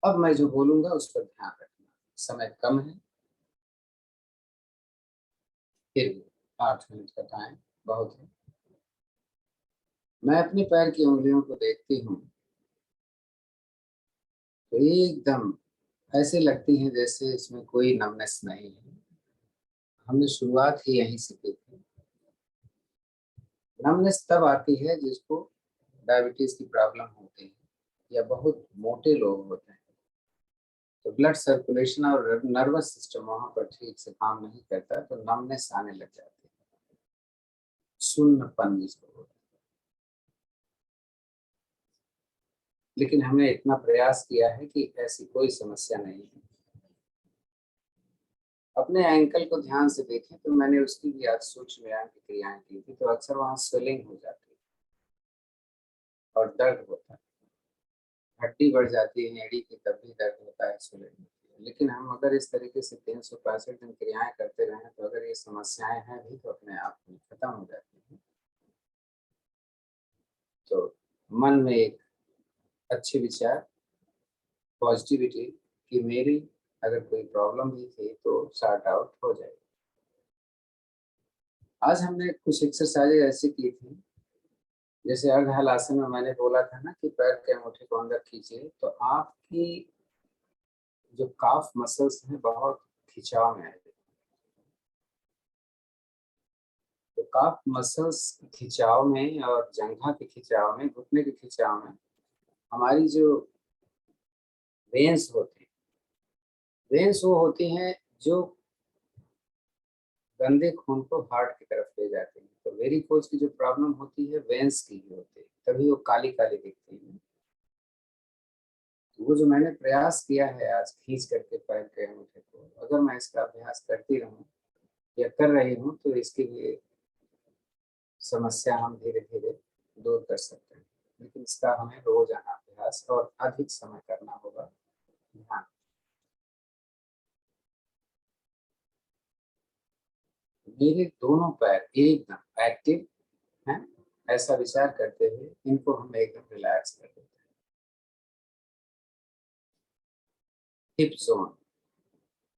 अब मैं जो बोलूंगा उस पर ध्यान रखना। समय कम है, फिर भी 8 मिनट का टाइम बहुत है। मैं अपने पैर की उंगलियों को देखती हूँ तो एकदम ऐसे लगती हैं जैसे इसमें कोई नमनेस नहीं है। हमने शुरुआत ही यहीं से की थी। नमनेस तब आती है जिसको डायबिटीज की प्रॉब्लम होती है या बहुत मोटे लोग होते हैं, तो ब्लड सर्कुलेशन और नर्वस सिस्टम वहां पर ठीक से काम नहीं करता, तो नमनेस आने लग जाती है, सुन्नपन जिसको बोलते हैं। लेकिन हमने इतना प्रयास किया है कि ऐसी कोई समस्या नहीं है। अपने एंकल को ध्यान से देखें तो मैंने उसकी भी आज सूक्ष्म व्यायाम की क्रियाएं की थी, तो अक्सर वहां स्वेलिंग हो जाती है और दर्द होता है, हड्डी बढ़ जाती है एड़ी की, तब भी दर्द होता है, स्वेलिंग होती है। लेकिन हम अगर इस तरीके से 365 दिन क्रियाएं करते रहें तो अगर ये समस्याएं हैं भी तो अपने आप में खत्म हो जाती है। तो मन में एक अच्छे विचार, पॉजिटिविटी कि मेरी अगर कोई प्रॉब्लम भी थी तो सॉर्ट आउट हो जाएगी। आज हमने कुछ एक्सरसाइज ऐसी की थी, जैसे अर्ध हलासन में मैंने बोला था ना कि पैर के अंगूठे को अंदर खींचिए, तो आपकी जो काफ मसल्स हैं बहुत खिंचाव में आएगी। तो काफ मसल्स खिंचाव में और जंघा के खिंचाव में, घुटने के खिंचाव में हमारी जो वेन्स होती हैं, वेन्स वो होती हैं जो गंदे खून को हार्ट की तरफ ले जाते हैं। तो वेरिकोज की जो प्रॉब्लम होती है वेन्स की ही होती है, तभी वो काली काली दिखती है। वो जो मैंने प्रयास किया है आज खींच करके पैर के अंगूठे को, अगर मैं इसका अभ्यास करती रहूं या कर रही हूं तो इसके लिए समस्या हम धीरे धीरे दूर कर सकते हैं। लेकिन इसका हमें रोजाना अभ्यास और अधिक समय करना होगा। ध्यान, मेरे दोनों पैर एकदम एक्टिव हैं, ऐसा विचार करते हुए इनको हम एकदम रिलैक्स कर देते हैं। हिप जोन,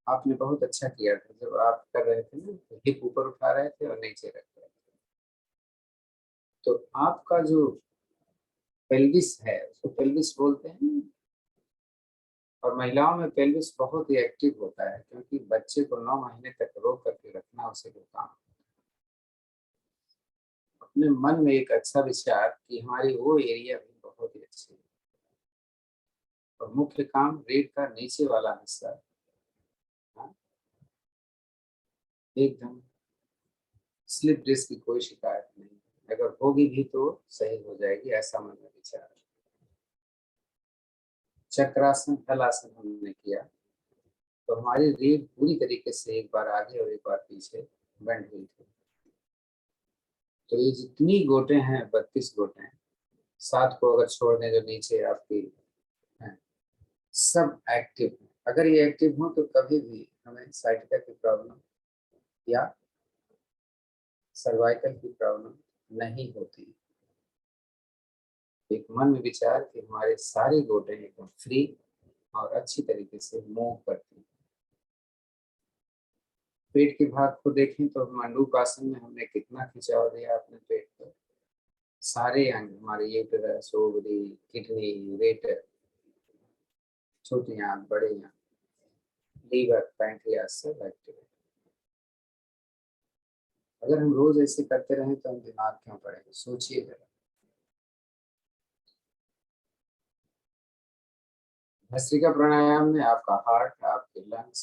आपने बहुत अच्छा किया था जब आप कर रहे थे ना, तो हिप ऊपर उठा रहे थे और नीचे रख रहे थे। तो आपका जो पेल्विस है उसको पेल्विस बोलते हैं, और महिलाओं में पेल्विस बहुत ही एक्टिव होता है, क्योंकि बच्चे को 9 महीने तक रोक करके रखना उसे जो काम। अपने मन में एक अच्छा विचार कि हमारी वो एरिया भी बहुत ही अच्छी है, और मुख्य काम रीढ़ का नीचे वाला हिस्सा, हाँ, एकदम स्लिप डिस्क की कोई शिकायत नहीं, अगर होगी भी तो सही हो जाएगी, ऐसा मन में विचार। चक्रासन हलासन हमने किया तो हमारी रीढ़ पूरी तरीके से एक बार आगे और एक बार पीछे बेंड हुई थी। तो ये जितनी गोटे हैं 32 गोटे हैं, 7 को अगर छोड़ दें जो नीचे आपकी हैं, सब एक्टिव हैं। अगर ये एक्टिव हो तो कभी भी हमें साइटिका की प्रॉब्लम या सर्वाइकल की प्रॉब्लम नहीं होती। एक मन में विचार कि हमारे सारे गोटे एकदम फ्री और अच्छी तरीके से मूव करती हैं। पेट के भाग को देखें तो मंडूक आसन में हमने कितना खिंचाव दिया अपने पेट पर। सारे अंग हमारे यूटेरस, ओवरी, किडनी, रेटर, छोटी आंत, बड़े आंत, लीवर, पैंक्रियास सब एक्टिव है। अगर हम रोज ऐसे करते रहें तो हम बीमार क्यों पड़ेंगे, सोचिए जरा। भस्त्रिका प्राणायाम में आपका हार्ट, आपके लंग्स,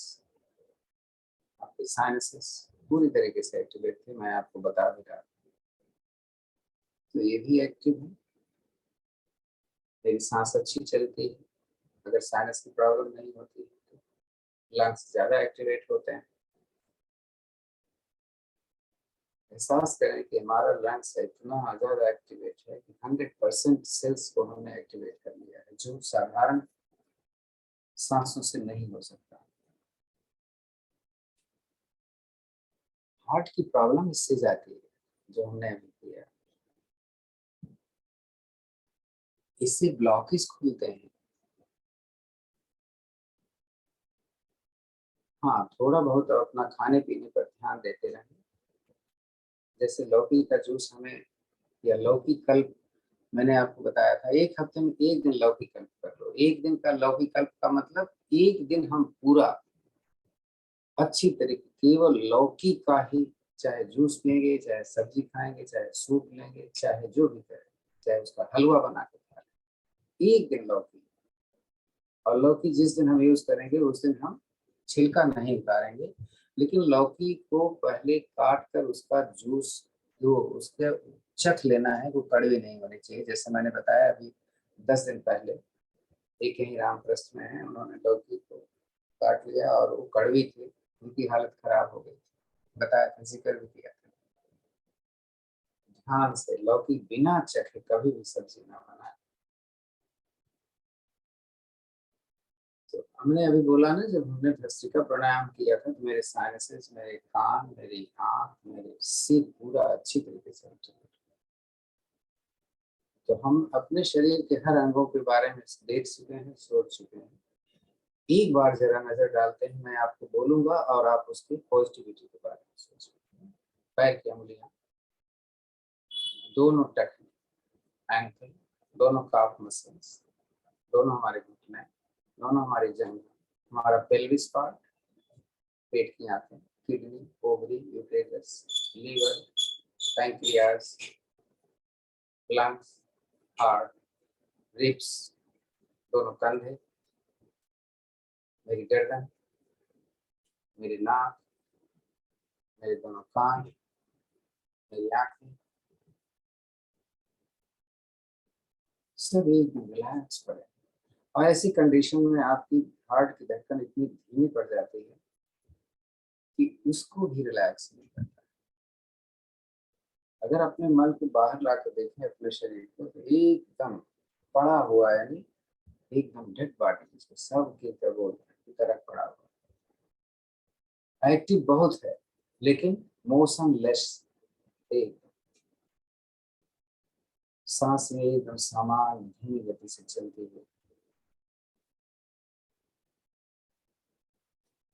आपके साइनसेस पूरी तरीके से एक्टिवेट थे, मैं आपको बता भी रहा। तो ये भी एक्टिव है, मेरी सांस अच्छी चलती है। अगर साइनस की प्रॉब्लम नहीं होती तो लंग्स ज्यादा एक्टिवेट होते हैं। एहसास करें कि हमारा लंग्स इतना ज्यादा एक्टिवेट है कि 100% सेल्स को हमने एक्टिवेट कर लिया है, जो साधारण सांसों से नहीं हो सकता। हार्ट की प्रॉब्लम इससे जाती है जो हमने अभी किया, इससे ब्लॉकेज खुलते हैं। हाँ, थोड़ा बहुत अपना खाने पीने पर ध्यान देते रहें। जैसे लौकी का जूस हमें, या लौकी कल्प मैंने आपको बताया था, एक हफ्ते में एक दिन लौकी कल्प कर लो। एक दिन का लौकी कल्प का मतलब एक दिन हम पूरा अच्छी तरीके केवल लौकी का ही, चाहे जूस पिएंगे, चाहे सब्जी खाएंगे, चाहे सूप लेंगे, चाहे जो भी करें, चाहे उसका हलवा बना के खा लें, एक दिन लौकी। और लौकी जिस दिन हम यूज करेंगे उस दिन हम छिलका नहीं उतारेंगे, लेकिन लौकी को पहले काट कर उसका जूस जो उसके चख लेना है, वो कड़वी नहीं होनी चाहिए। जैसे मैंने बताया अभी 10 दिन पहले एक यही रामप्रस्थ में है, उन्होंने लौकी को काट लिया और वो कड़वी थी, उनकी हालत खराब हो गई थी, बताया था, जिक्र भी किया था। ध्यान से लौकी बिना चखे कभी भी सब्जी ना बनाए। तो हमने अभी बोला ना, जब हमने भस्त्रिका प्राणायाम किया था तो मेरे साइनसेस, मेरे कान, मेरी आंख, मेरे सिर पूरा अच्छी तरीके से एक्टिवेट। तो हम अपने शरीर के हर अंगों के बारे में देख चुके हैं, सोच चुके हैं। एक बार जरा नजर डालते हैं, मैं आपको बोलूंगा और आप उसकी पॉजिटिविटी के बारे में सोचिए। पैर की अंगुलियां, दोनों टक, एंकल, दोनों काफ मसल्स, दोनों हमारे घुटने, दोनों हमारी जंघ, हमारा पेल्विस पार्ट, पेट की आंखें, kidney, ovary, uterus, liver, pancreas, lungs, heart, ribs, दोनों कंधे, मेरी गर्दन, मेरी नाक, मेरे दोनों कान, मेरी आंखें, सब एकदम रिलैक्स पड़े। और ऐसी कंडीशन में आपकी हार्ट की धड़कन इतनी धीमी पड़ जाती है कि उसको भी रिलैक्स नहीं करता। अगर अपने मन को बाहर ला कर देखें अपने शरीर को, तो एकदम पड़ा हुआ है, यानी एकदम डेड बॉडी, जिसको सब की तरह पड़ा हुआ है। एक्टिव बहुत है लेकिन मोशन लेस, एकदम सांस में एकदम सामान्य धीमी गति से चलती है।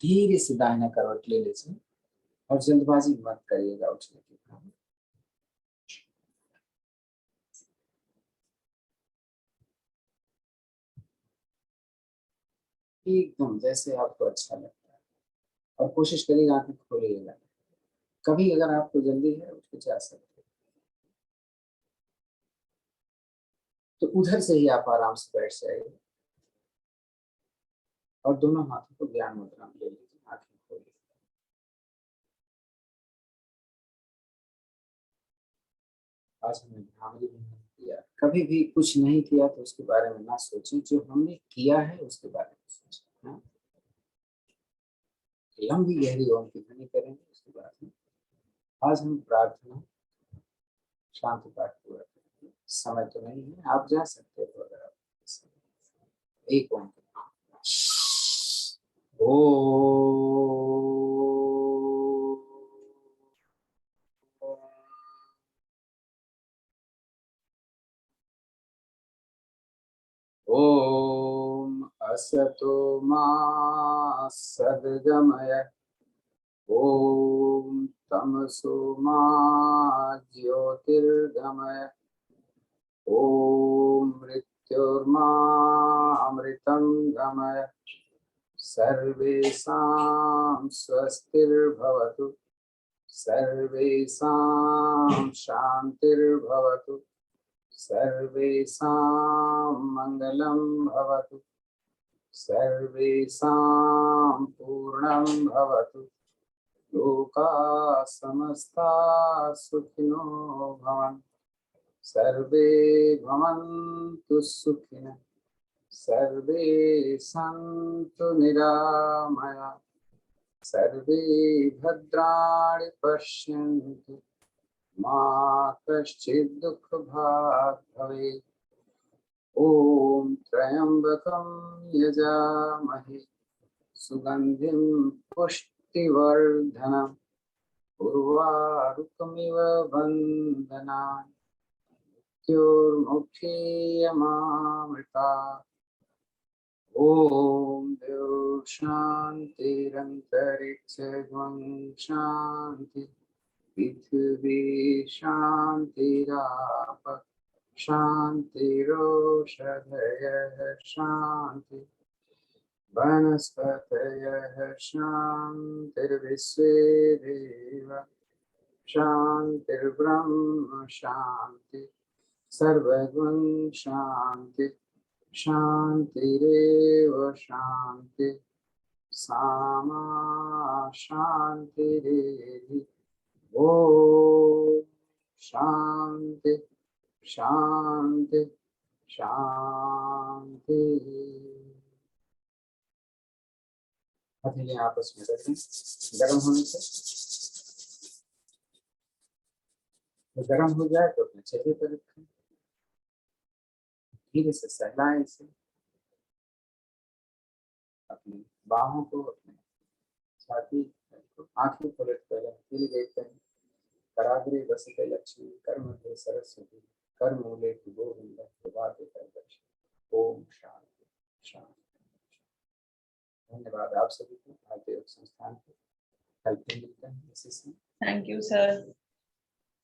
धीरे से दाहिना करवट ले लीजिए और जल्दबाजी मत करिएगा उठने के काम। एकदम जैसे आपको अच्छा लगता है, और कोशिश करिएगा आंखें खोलिएगा। कभी अगर आपको जल्दी है उठ के जा सकते हैं, तो उधर से ही आप आराम से बैठ जाइए और दोनों हाथों को ज्ञान मुद्रा में ले लीजिए, आंखें खोलिए। आज हमने भ्रामरी भी नहीं किया, कभी भी कुछ नहीं किया तो उसके बारे में ना सोचें, जो हमने किया है उसके बारे में सोचें। हाँ? लंबी गहरी ओम की ध्वनि करेंगे, उसके बाद में आज हम प्रार्थना शांति पाठ पूरा करेंगे। समय तो नहीं है, आप जा सकते हो अगर आप। एक ओम ओम असतो मा सद्गमय, ओम तमसो मा ज्योतिर्गमय, ओम मृत्युर्मा अमृतं गमय, सर्वेषां स्वस्तिर्भवतु, सर्वेषां शान्तिर्भवतु, सर्वेषां मङ्गलं भवतु, सर्वेषां पूर्णं भवतु, लोकाः समस्ताः सुखिनो भवन्तु, सर्वे भवन्तु सुखिनः, सर्वे सन्तु निरामया, सर्वे भद्राणि पश्यन्तु, मा कश्चित् दुःखभाग् भवेत्। ॐ त्र्यम्बकं यजामहे सुगन्धिं पुष्टिवर्धनम्, उर्वारुकमिव बन्धनान्, मृत्युर्मुक्षीयमामृता। ॐ देव शान्तिरन्तरिक्षं शान्ति, पृथिवी शान्तिराप शान्तिरोषधयः शान्ति, वनस्पतयः शान्तिर्विश्वे देव शान्तिर्ब्रह्म शान्ति, सर्वगुण शान्ति, शान्तिरेव शान्ति, सामा शान्तिरेधि। ओम शांति शांति शांति। हथेलियां आपस में रखें, गर्म होने से, तो गर्म हो जाए तो अपने चेहरे पर रखें, धीरे से सहलाएं इसे, अपनी बाहों को, अपने छाती को, आंखें पलट कर हथेली देखते हैं। कराग्रे वसते लक्ष्मी, कर्मध्य सरस्वती, कर्मूले गोविंद प्रभाते कर्दक्ष। ओम शांति शांति। धन्यवाद आप सभी को, भारतीय योग संस्थान को। कल फिर मिलते हैं इसी से। Thank you sir,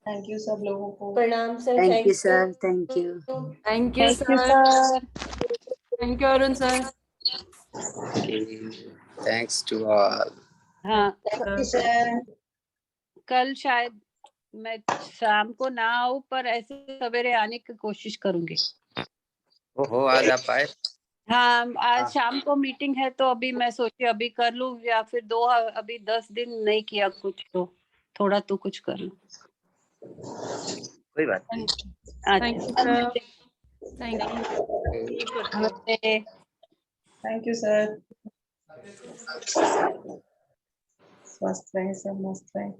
thank you सब लोगों को। प्रणाम सर। Thank you sir, thank you. Thank you thank you sir, sir. Thank you Arun sir. Thanks to all. हाँ, सर कल शायद मैं शाम को ना आऊँ, पर ऐसे सवेरे आने की कोशिश करूंगी। ओहो, आज आप आए? हाँ, आज हाँ। शाम को मीटिंग है, तो अभी मैं सोची अभी कर लूं, या फिर अभी 10 दिन नहीं किया कुछ, तो थोड़ा तो कुछ कर लूं। कोई बात नहीं। Thank you sir, thank you. नमस्ते। Thank you sir. स्वस्थ रहें सब, मस्त रहें।